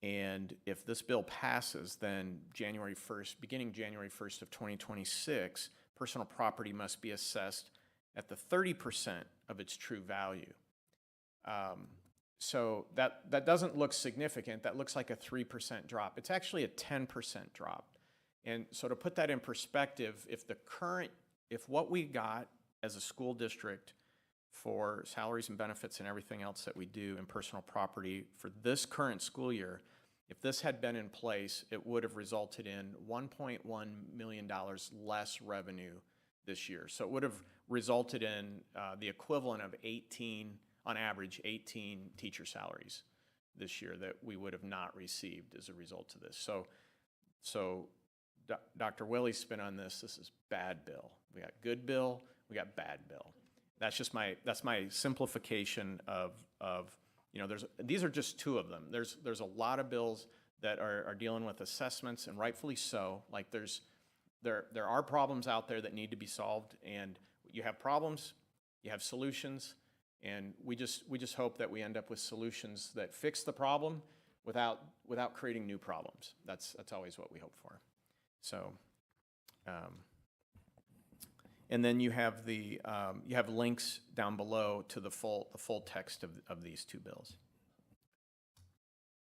And if this bill passes, then beginning January 1st of 2026, personal property must be assessed at the 30% of its true value. So that doesn't look significant. That looks like a 3% drop. It's actually a 10% drop. And so to put that in perspective, if what we got as a school district for salaries and benefits and everything else that we do in personal property for this current school year, if this had been in place, it would have resulted in $1.1 million less revenue this year. So it would have resulted in the equivalent of on average 18 teacher salaries this year that we would have not received as a result of this. So Dr. Willie's spin on this is bad bill. We got good bill, we got bad bill. That's my simplification of these are just two of them. There's a lot of bills that are dealing with assessments, and rightfully so. Like there are problems out there that need to be solved, and you have problems, you have solutions, and we just hope that we end up with solutions that fix the problem without creating new problems. That's always what we hope for. So, and then you have you have links down below to the full text of these two bills.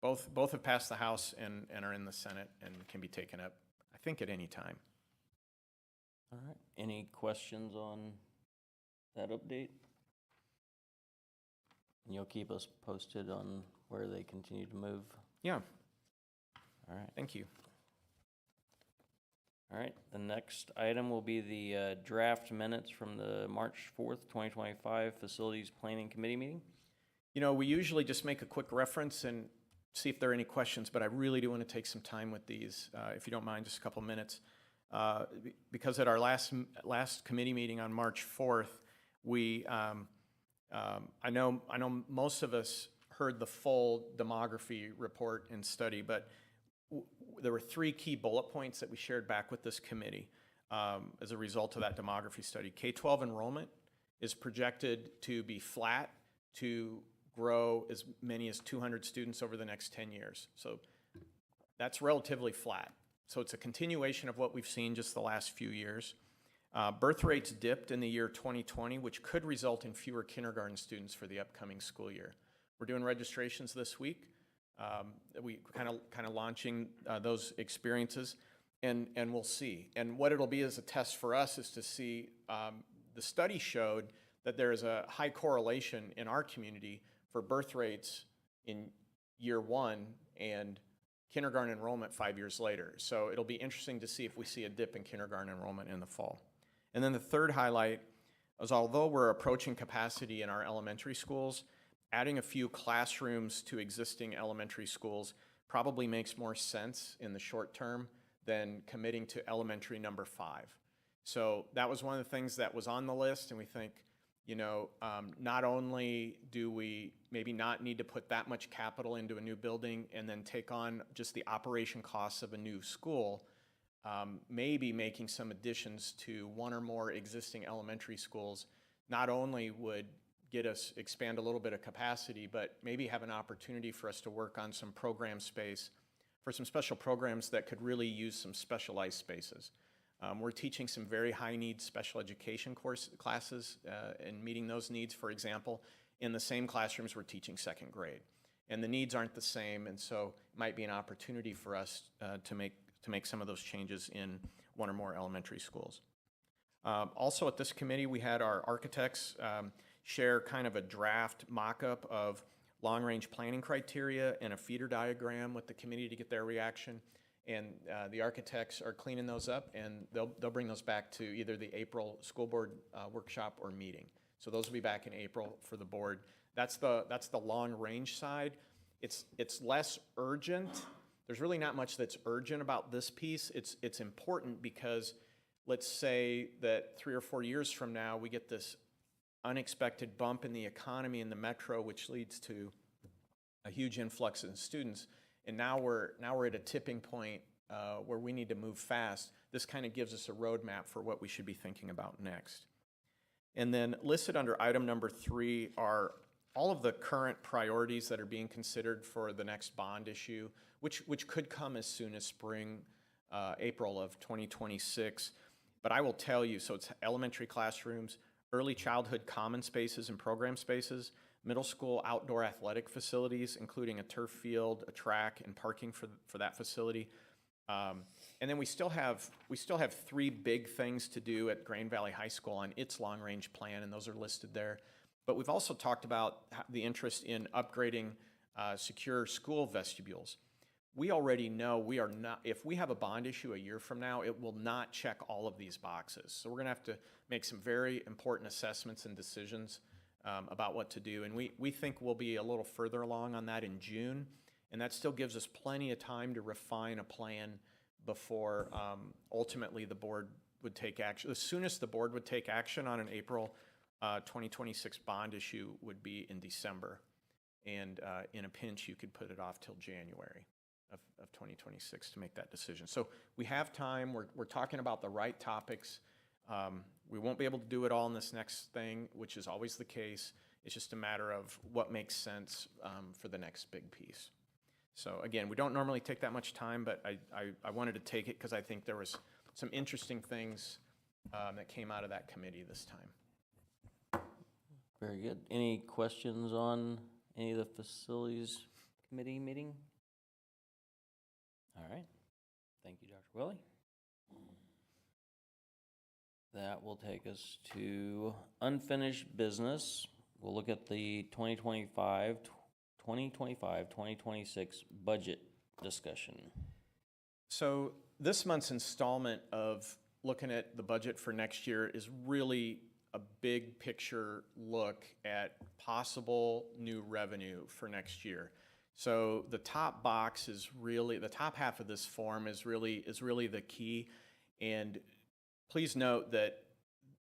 Both have passed the House and are in the Senate and can be taken up, I think, at any time. All right. Any questions on that update? And you'll keep us posted on where they continue to move? Yeah, All right. thank you. All right. The next item will be the draft minutes from the March 4th, 2025 Facilities Planning Committee meeting. You know, we usually just make a quick reference and see if there are any questions, but I really do want to take some time with these, if you don't mind, just a couple minutes. Because at our last committee meeting on March 4th, we, I know most of us heard the full demography report and study, but there were 3 key bullet points that we shared back with this committee as a result of that demography study. K-12 enrollment is projected to be flat to grow as many as 200 students over the next 10 years. So that's relatively flat. So it's a continuation of what we've seen just the last few years. Birth rates dipped in the year 2020, which could result in fewer kindergarten students for the upcoming school year. We're doing registrations this week. We kind of launching those experiences, and we'll see. And what it'll be as a test for us is to see, the study showed that there is a high correlation in our community for birth rates in year 1 and kindergarten enrollment 5 years later. So it'll be interesting to see if we see a dip in kindergarten enrollment in the fall. And then the third highlight is, although we're approaching capacity in our elementary schools, adding a few classrooms to existing elementary schools probably makes more sense in the short term than committing to elementary number 5. So that was one of the things that was on the list, and we think, you know, not only do we maybe not need to put that much capital into a new building and then take on just the operation costs of a new school, maybe making some additions to one or more existing elementary schools not only would get us expand a little bit of capacity, but maybe have an opportunity for us to work on some program space for some special programs that could really use some specialized spaces. We're teaching some very high-need special education classes and meeting those needs, for example, in the same classrooms we're teaching second grade. And the needs aren't the same, and so it might be an opportunity for us to make some of those changes in one or more elementary schools. Also at this committee, we had our architects share kind of a draft mock-up of long-range planning criteria and a feeder diagram with the committee to get their reaction. And the architects are cleaning those up, and they'll bring those back to either the April school board workshop or meeting. So those will be back in April for the board. That's the long-range side. It's less urgent. There's really not much that's urgent about this piece. It's important because let's say that 3 or 4 years from now we get this unexpected bump in the economy in the metro, which leads to a huge influx in students. And now we're at a tipping point where we need to move fast. This kind of gives us a roadmap for what we should be thinking about next. And then listed under item number 3 are all of the current priorities that are being considered for the next bond issue, which could come as soon as spring, April of 2026. But I will tell you, so it's elementary classrooms, early childhood common spaces and program spaces, middle school outdoor athletic facilities, including a turf field, a track, and parking for that facility. And then we still have 3 big things to do at Grain Valley High School on its long-range plan, and those are listed there. But we've also talked about the interest in upgrading secure school vestibules. We already know we are not, if we have a bond issue a year from now, it will not check all of these boxes. So we're gonna have to make some very important assessments and decisions about what to do. And we think we'll be a little further along on that in June. And that still gives us plenty of time to refine a plan before ultimately the board would take action. The soonest the board would take action on an April 2026 bond issue would be in December. And in a pinch, you could put it off till January of 2026 to make that decision. So we have time. We're talking about the right topics. We won't be able to do it all in this next thing, which is always the case. It's just a matter of what makes sense for the next big piece. So again, we don't normally take that much time, but I wanted to take it because I think there was some interesting things that came out of that committee this time. Very good. Any questions on any of the facilities committee meeting? All right. Thank you, Dr. Willie. That will take us to unfinished business. We'll look at the 2025-2026 budget discussion. So this month's installment of looking at the budget for next year is really a big picture look at possible new revenue for next year. So the top box is really, the top half of this form is really the key. And please note that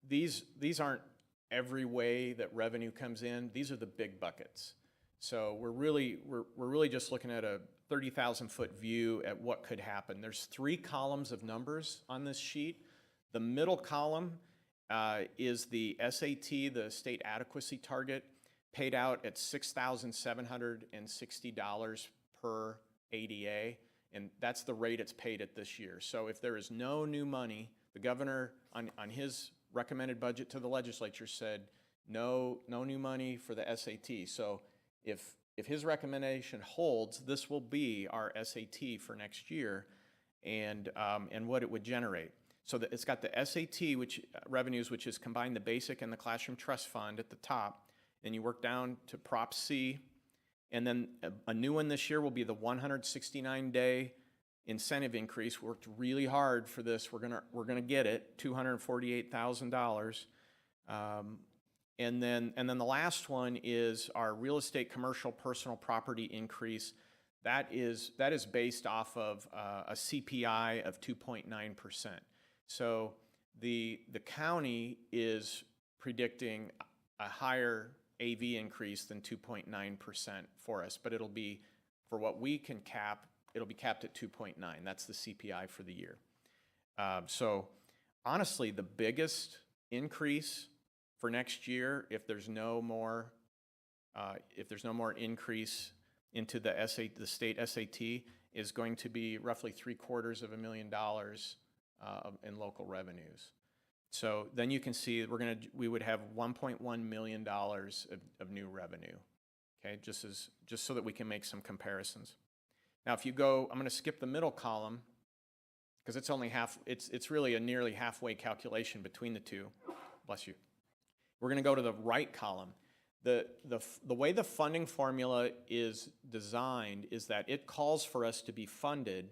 these aren't every way that revenue comes in. These are the big buckets. So we're really just looking at a 30,000-foot view at what could happen. There's 3 columns of numbers on this sheet. The middle column is the SAT, the state adequacy target, paid out at $6,760 per ADA, and that's the rate it's paid at this year. So if there is no new money, the governor on his recommended budget to the legislature said no new money for the SAT. So if his recommendation holds, this will be our SAT for next year, and what it would generate. So that it's got the SAT, which revenues, which is combined the basic and the classroom trust fund at the top. Then you work down to Prop C, and then a new one this year will be the 169-day incentive increase. We worked really hard for this. We're gonna get it, $248,000. And then the last one is our real estate commercial personal property increase. That is based off of a CPI of 2.9%. So the county is predicting a higher AV increase than 2.9% for us, but it'll be, for what we can cap, it'll be capped at 2.9. That's the CPI for the year. So honestly, the biggest increase for next year, if there's no more increase into the state SAT, is going to be roughly $750,000 in local revenues. So then you can see we would have $1.1 million of new revenue. Okay, just so that we can make some comparisons. Now, if you go, I'm going to skip the middle column because it's only half. It's really a nearly halfway calculation between the two. Bless you. We're going to go to the right column. The way the funding formula is designed is that it calls for us to be funded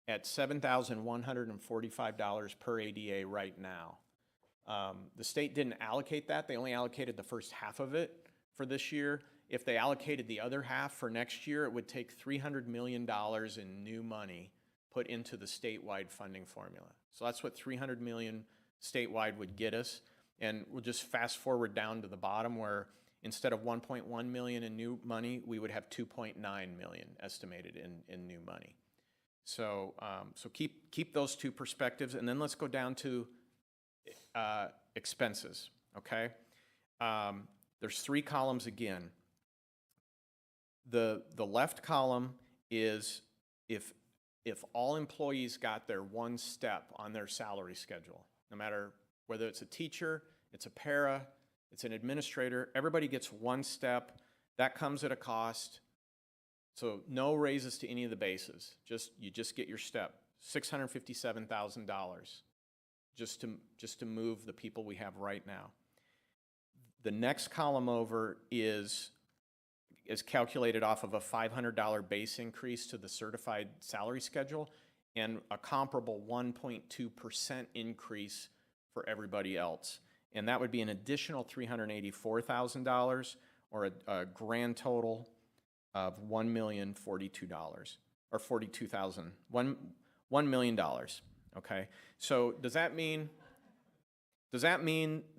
at $7,145 per ADA right now. The state didn't allocate that. They only allocated the first half of it for this year. If they allocated the other half for next year, it would take $300 million in new money put into the statewide funding formula. So that's what $300 million statewide would get us. And we'll just fast forward down to the bottom where instead of 1.1 million in new money, we would have 2.9 million estimated in new money. So keep those two perspectives, and then let's go down to expenses. Okay, there's 3 columns again. The left column is if all employees got their one step on their salary schedule, no matter whether it's a teacher, it's a para, it's an administrator, everybody gets one step. That comes at a cost. So no raises to any of the bases. You just get your step. $657,000 just to move the people we have right now. The next column over is calculated off of a $500 base increase to the certified salary schedule and a comparable 1.2% increase for everybody else. And that would be an additional $384,000 or a grand total of $1,042,000 or $42,000, $1 million. Okay, so does that mean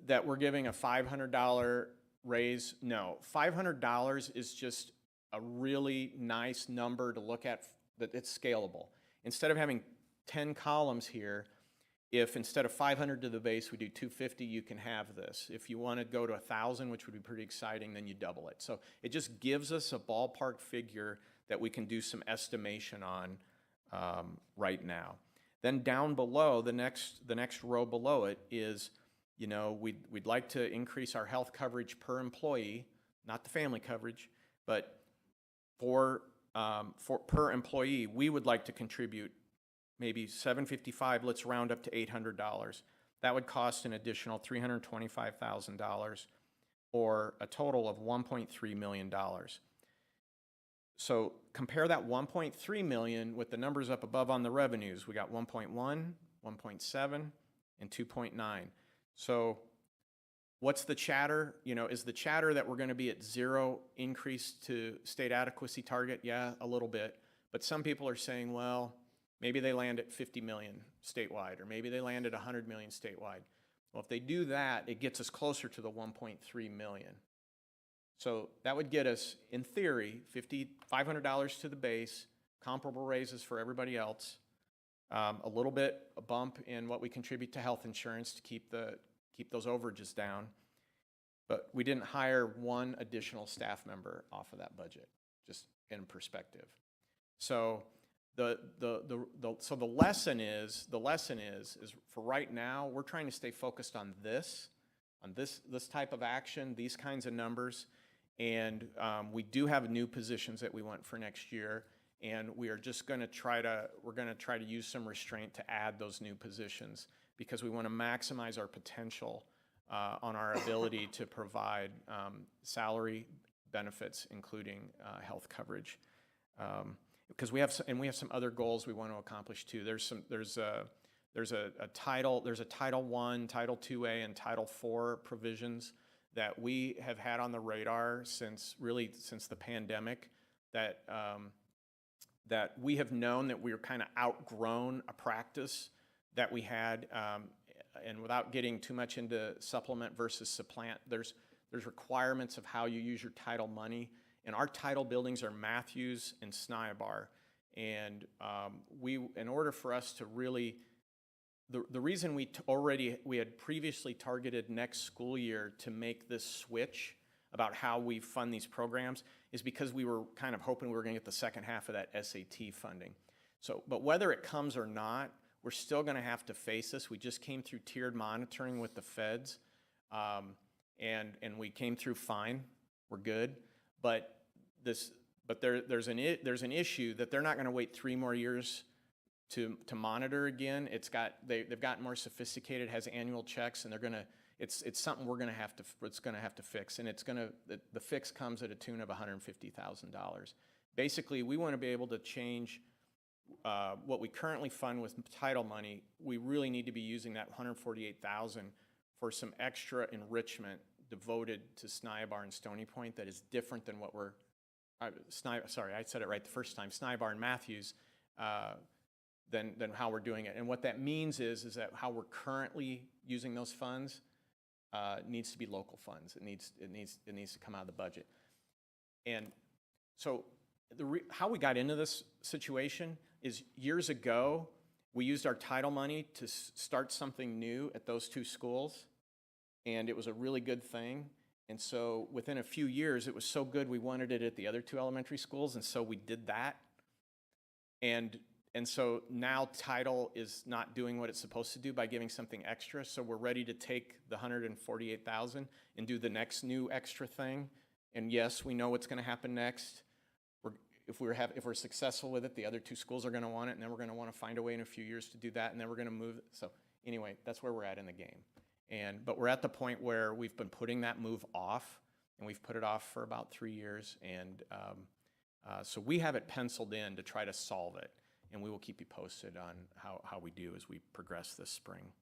that we're giving a $500 raise? No, $500 is just a really nice number to look at that it's scalable. Instead of having 10 columns here, if instead of 500 to the base, we do 250, you can have this. If you want to go to 1,000, which would be pretty exciting, then you double it. So it just gives us a ballpark figure that we can do some estimation on right now. Then down below, the next row below it is, you know, we'd like to increase our health coverage per employee, not the family coverage, but for per employee, we would like to contribute maybe $755, let's round up to $800. That would cost an additional $325,000 or a total of $1.3 million. So compare that 1.3 million with the numbers up above on the revenues. We got 1.1, 1.7, and 2.9. So what's the chatter? You know, is the chatter that we're going to be at 0 increase to state adequacy target? Yeah, a little bit. But some people are saying, well, maybe they land at 50 million statewide, or maybe they land at 100 million statewide. Well, if they do that, it gets us closer to the 1.3 million. So that would get us, in theory, $500 to the base, comparable raises for everybody else, a little bit a bump in what we contribute to health insurance to keep those overages down. But we didn't hire one additional staff member off of that budget, just in perspective. So the lesson is for right now, we're trying to stay focused on this type of action, these kinds of numbers, and we do have new positions that we want for next year, and we are just going to try to use some restraint to add those new positions because we want to maximize our potential on our ability to provide salary benefits, including health coverage. Because we have some other goals we want to accomplish too. There's a Title I, Title IIA, and Title IV provisions that we have had on the radar since the pandemic. That we have known that we were kind of outgrown a practice that we had, and without getting too much into supplement versus supplant, there's requirements of how you use your title money. And our title buildings are Matthews and Snibar. And in order for us to really, the reason we had previously targeted next school year to make this switch about how we fund these programs is because we were kind of hoping we were going to get the second half of that SAT funding. So, but whether it comes or not, we're still going to have to face this. We just came through tiered monitoring with the feds, and we came through fine. We're good. But there's an issue that they're not going to wait 3 more years to monitor again. They've gotten more sophisticated, has annual checks, and it's something we're going to have to fix, and the fix comes at a tune of $150,000. Basically, we want to be able to change what we currently fund with title money. We really need to be using that $148,000 for some extra enrichment devoted to Snibar and Stony Point that is different than what we're, sorry, I said it right the first time, Snibar and Matthews, than how we're doing it. And what that means is that how we're currently using those funds needs to be local funds. It needs to come out of the budget. And so how we got into this situation is years ago, we used our title money to start something new at those 2 schools. And it was a really good thing. And so within a few years, it was so good we wanted it at the other 2 elementary schools, and so we did that. And so now title is not doing what it's supposed to do by giving something extra, so we're ready to take the $148,000 and do the next new extra thing. And yes, we know what's going to happen next. If we're successful with it, the other 2 schools are going to want it, and then we're going to want to find a way in a few years to do that, and then we're going to move it. So anyway, that's where we're at in the game. But we're at the point where we've been putting that move off, and we've put it off for about 3 years. And so we have it penciled in to try to solve it, and we will keep you posted on how we do as we progress this spring.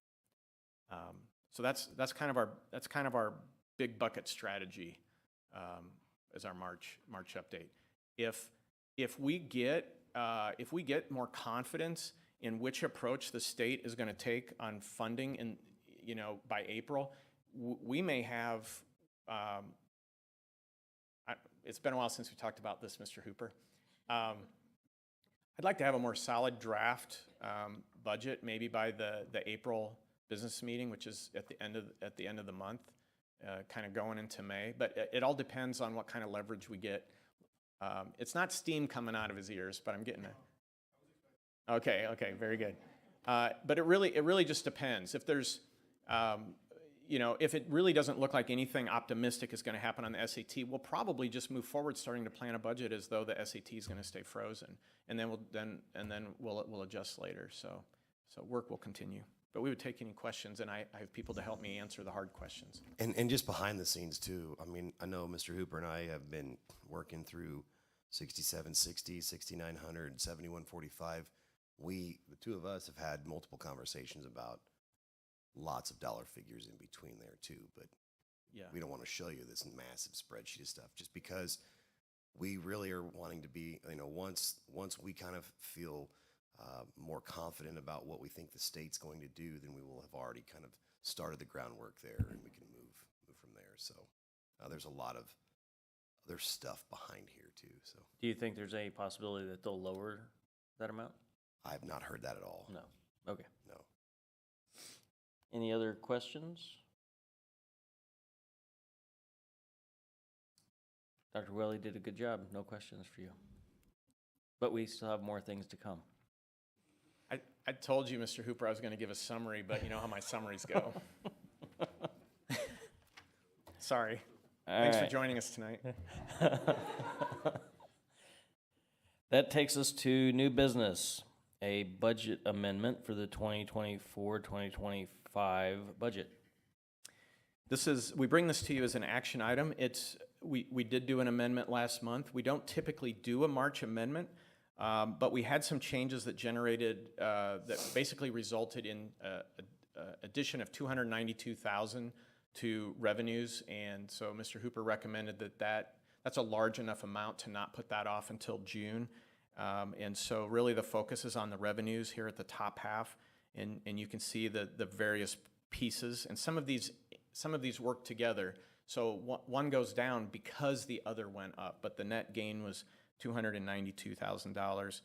So that's kind of our big bucket strategy as our March update. If we get more confidence in which approach the state is going to take on funding by April, we may have, it's been a while since we talked about this, Mr. Hooper. I'd like to have a more solid draft budget, maybe by the April business meeting, which is at the end of the month, kind of going into May. But it all depends on what kind of leverage we get. It's not steam coming out of his ears, but I'm getting it. Okay, very good. But it really just depends. If there's, if it really doesn't look like anything optimistic is going to happen on the SAT, we'll probably just move forward, starting to plan a budget as though the SAT is going to stay frozen, and then we'll adjust later. So work will continue. But we would take any questions, and I have people to help me answer the hard questions. And just behind the scenes too, I mean, I know Mr. Hooper and I have been working through 6760, 6900, 7145. The two of us have had multiple conversations about lots of dollar figures in between there too, but Yeah. we don't want to show you this massive spreadsheet of stuff just because we really are wanting to be, once we kind of feel more confident about what we think the state's going to do, then we will have already kind of started the groundwork there, and we can move from there. So there's a lot of other stuff behind here too. So Do you think there's any possibility that they'll lower that amount? I have not heard that at all. No. Okay. No. Any other questions? Dr. Welly did a good job. No questions for you. But we still have more things to come. I told you, Mr. Hooper, I was going to give a summary, but you know how my summaries go. Sorry. Thanks for joining us tonight. That takes us to new business, a budget amendment for the 2024-2025 budget. We bring this to you as an action item. We did do an amendment last month. We don't typically do a March amendment, but we had some changes that that basically resulted in addition of $292,000 to revenues, and so Mr. Hooper recommended that's a large enough amount to not put that off until June. And so really the focus is on the revenues here at the top half, and you can see the various pieces, and some of these work together. So one goes down because the other went up, but the net gain was $292,000.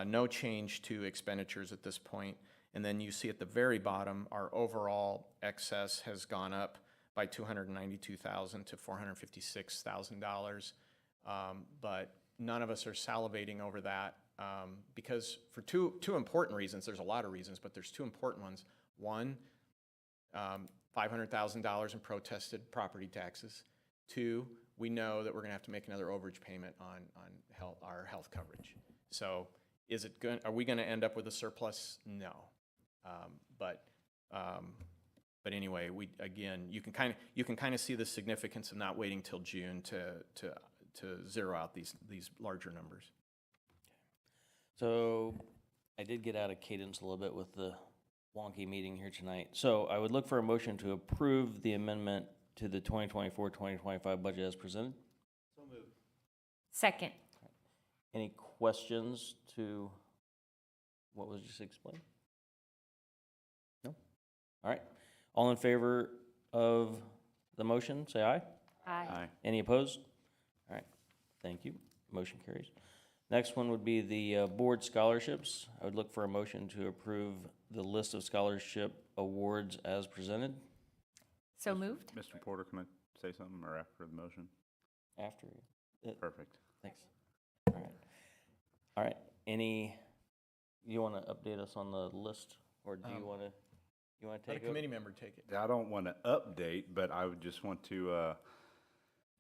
No change to expenditures at this point. And then you see at the very bottom, our overall excess has gone up by $292,000 to $456,000. But none of us are salivating over that because for two important reasons. There's a lot of reasons, but there's two important ones. One, $500,000 in protested property taxes. Two, we know that we're going to have to make another overage payment on our health coverage. So are we going to end up with a surplus? No. But anyway, you can kind of see the significance of not waiting till June to zero out these larger numbers. So I did get out of cadence a little bit with the wonky meeting here tonight. So I would look for a motion to approve the amendment to the 2024-2025 budget as presented. So moved. Second. Any questions to what was just explained? No? All right. All in favor of the motion, say aye. Aye. Any opposed? All right. Thank you. Motion carries. Next one would be the board scholarships. I would look for a motion to approve the list of scholarship awards as presented. So moved. Mr. Porter, can I say something or after the motion? After. Perfect. Thanks. All right. All right. You want to update us on the list, or do you want to Let a take it? committee member take it. I don't want to update, but I would just want to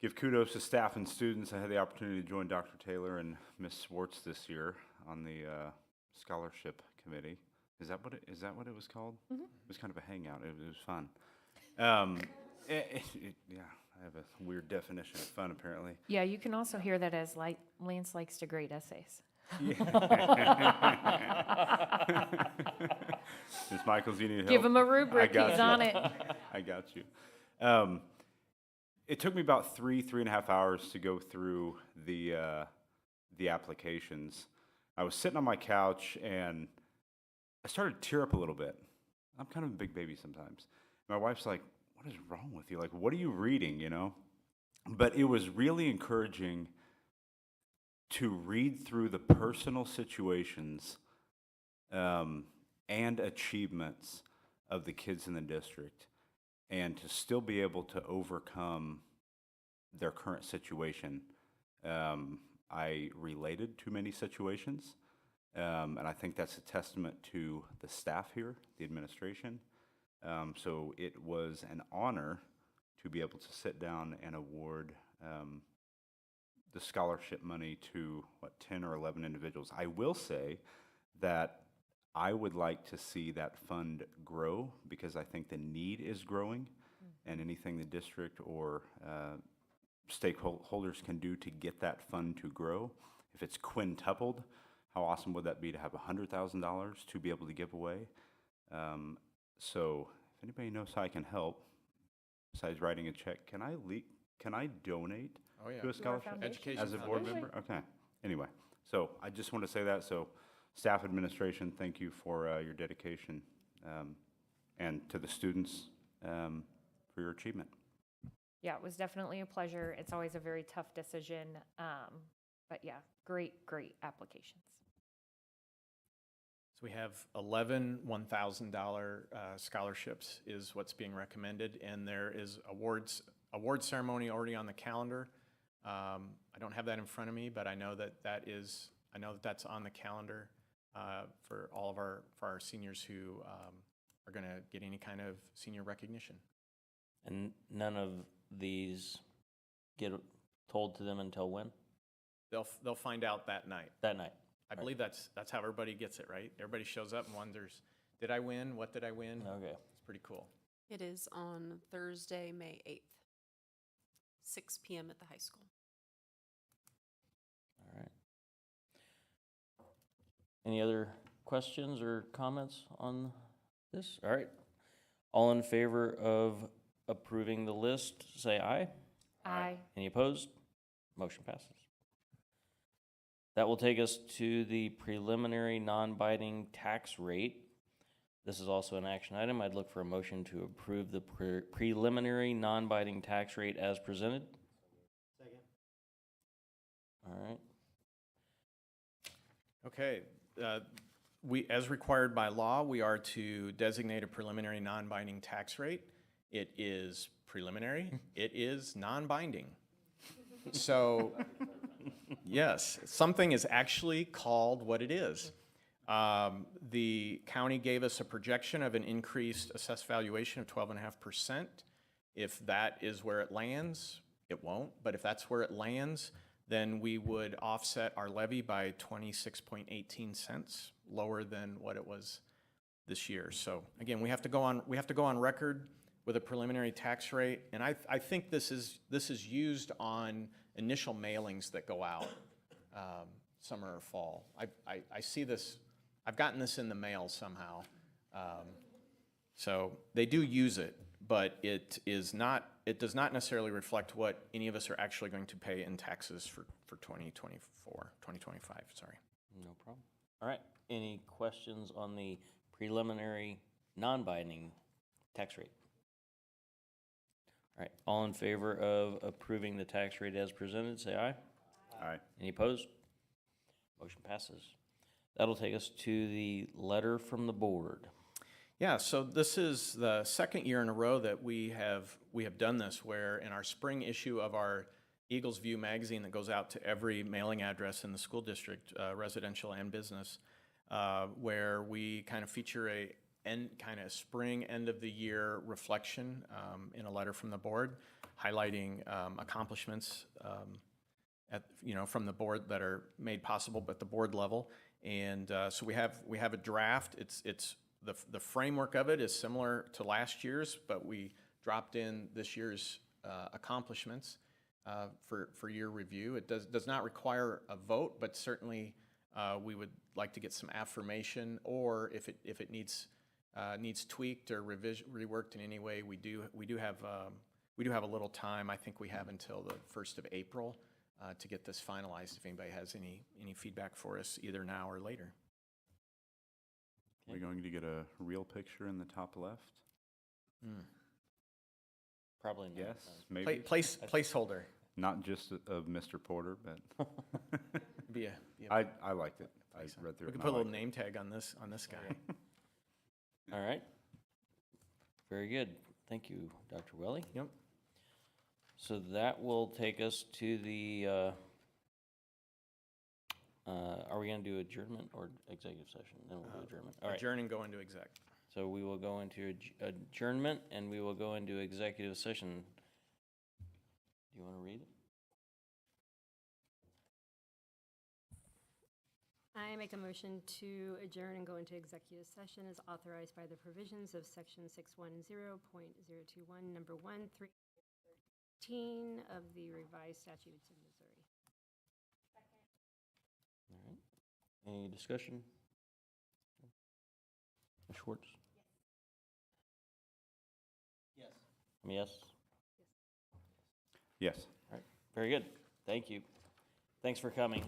give kudos to staff and students. I had the opportunity to join Dr. Taylor and Ms. Swartz this year on the scholarship committee. Is that what it was called? Mm-hmm. It was kind of a hangout. It was fun. Yeah, I have a weird definition of fun apparently. Yeah, you can also hear that as Lance likes to grade essays. Ms. Michaels, you need help? Give him a rubric, got he's you. on it. I got you. It took me about 3.5 hours to go through the applications. I was sitting on my couch and I started to tear up a little bit. I'm kind of a big baby sometimes. My wife's like, "What is wrong with you? Like, what are you reading, you know?" But it was really encouraging to read through the personal situations and achievements of the kids in the district and to still be able to overcome their current situation. I related to many situations, and I think that's a testament to the staff here, the administration. So it was an honor to be able to sit down and award the scholarship money to, 10 or 11 individuals. I will say that I would like to see that fund grow because I think the need is growing, and anything the district or stakeholders can do to get that fund to grow. If it's quintupled, how awesome would that be to have $100,000 to be able to give away? So if anybody knows how I can help, besides writing a check, can I donate Oh, yeah. to a scholarship foundation? Education as a board Foundation. member? Okay. Anyway, so I just want to say that. So staff administration, thank you for your dedication, and to the students for your achievement. Yeah, it was definitely a pleasure. It's always a very tough decision. But yeah, great applications. So we have 11 $1,000 scholarships is what's being recommended, and there is award ceremony already on the calendar. I don't have that in front of me, but I know that's on the calendar for all of our seniors who are going to get any kind of senior recognition. And none of these get told to them until when? They'll find out that night. That night. I believe that's how everybody gets it, right? Everybody shows up and wonders, did I win? What did I win? Okay. It's pretty cool. It is on Thursday, May 8th, 6 p.m. at the high school. All right. Any other questions or comments on this? All right. All in favor of approving the list, say aye. Aye. Any opposed? Motion passes. That will take us to the preliminary non-binding tax rate. This is also an action item. I'd look for a motion to approve the preliminary non-binding tax rate as presented. Second. All right. Okay, as required by law, we are to designate a preliminary non-binding tax rate. It is preliminary, it is non-binding. So, yes, something is actually called what it is. The county gave us a projection of an increased assessed valuation of 12.5%. If that is where it lands, it won't, but if that's where it lands, then we would offset our levy by 26.18 cents, lower than what it was this year. So again, we have to go on record with a preliminary tax rate, and I think this is used on initial mailings that go out, summer or fall. I see this. I've gotten this in the mail somehow. So they do use it, but it does not necessarily reflect what any of us are actually going to pay in taxes for 2025, sorry. No problem. All right. Any questions on the preliminary non-binding tax rate? All right. All in favor of approving the tax rate as presented, say aye. Aye. Any opposed? Motion passes. That'll take us to the letter from the board. Yeah, so this is the second year in a row that we have done this, where in our spring issue of our Eagles View magazine that goes out to every mailing address in the school district, residential and business, where we kind of feature a spring end of the year reflection in a letter from the board, highlighting accomplishments from the board that are made possible at the board level. And so we have a draft. It's the framework of it is similar to last year's, but we dropped in this year's accomplishments for your review. It does not require a vote, but certainly we would like to get some affirmation, or if it needs tweaked or reworked in any way, we do have a little time. I think we have until the 1st of April to get this finalized. If anybody has any feedback for us, either now or later. We're going to get a real picture in the top left? Probably not. Yes, maybe. Placeholder. not just of Mr. Porter, but Be a I liked it. I read through we it. could and put a I little liked it. name tag on this guy. All right. Very good. Thank you, Dr. Welly. Yep. So that will take us to the, are we gonna do adjournment or executive session? Then we'll do adjournment. All right. Adjourn and go into exec. So we will go into adjournment and we will go into executive session. Do you want to read it? I make a motion to adjourn and go into executive session as authorized by the provisions of section 610.021, number 1, 3, 13 of the revised statutes of Missouri. All right. Any discussion? Ms. Schwartz? Yes. Yes. All right. Very good. Thank you. Thanks for coming.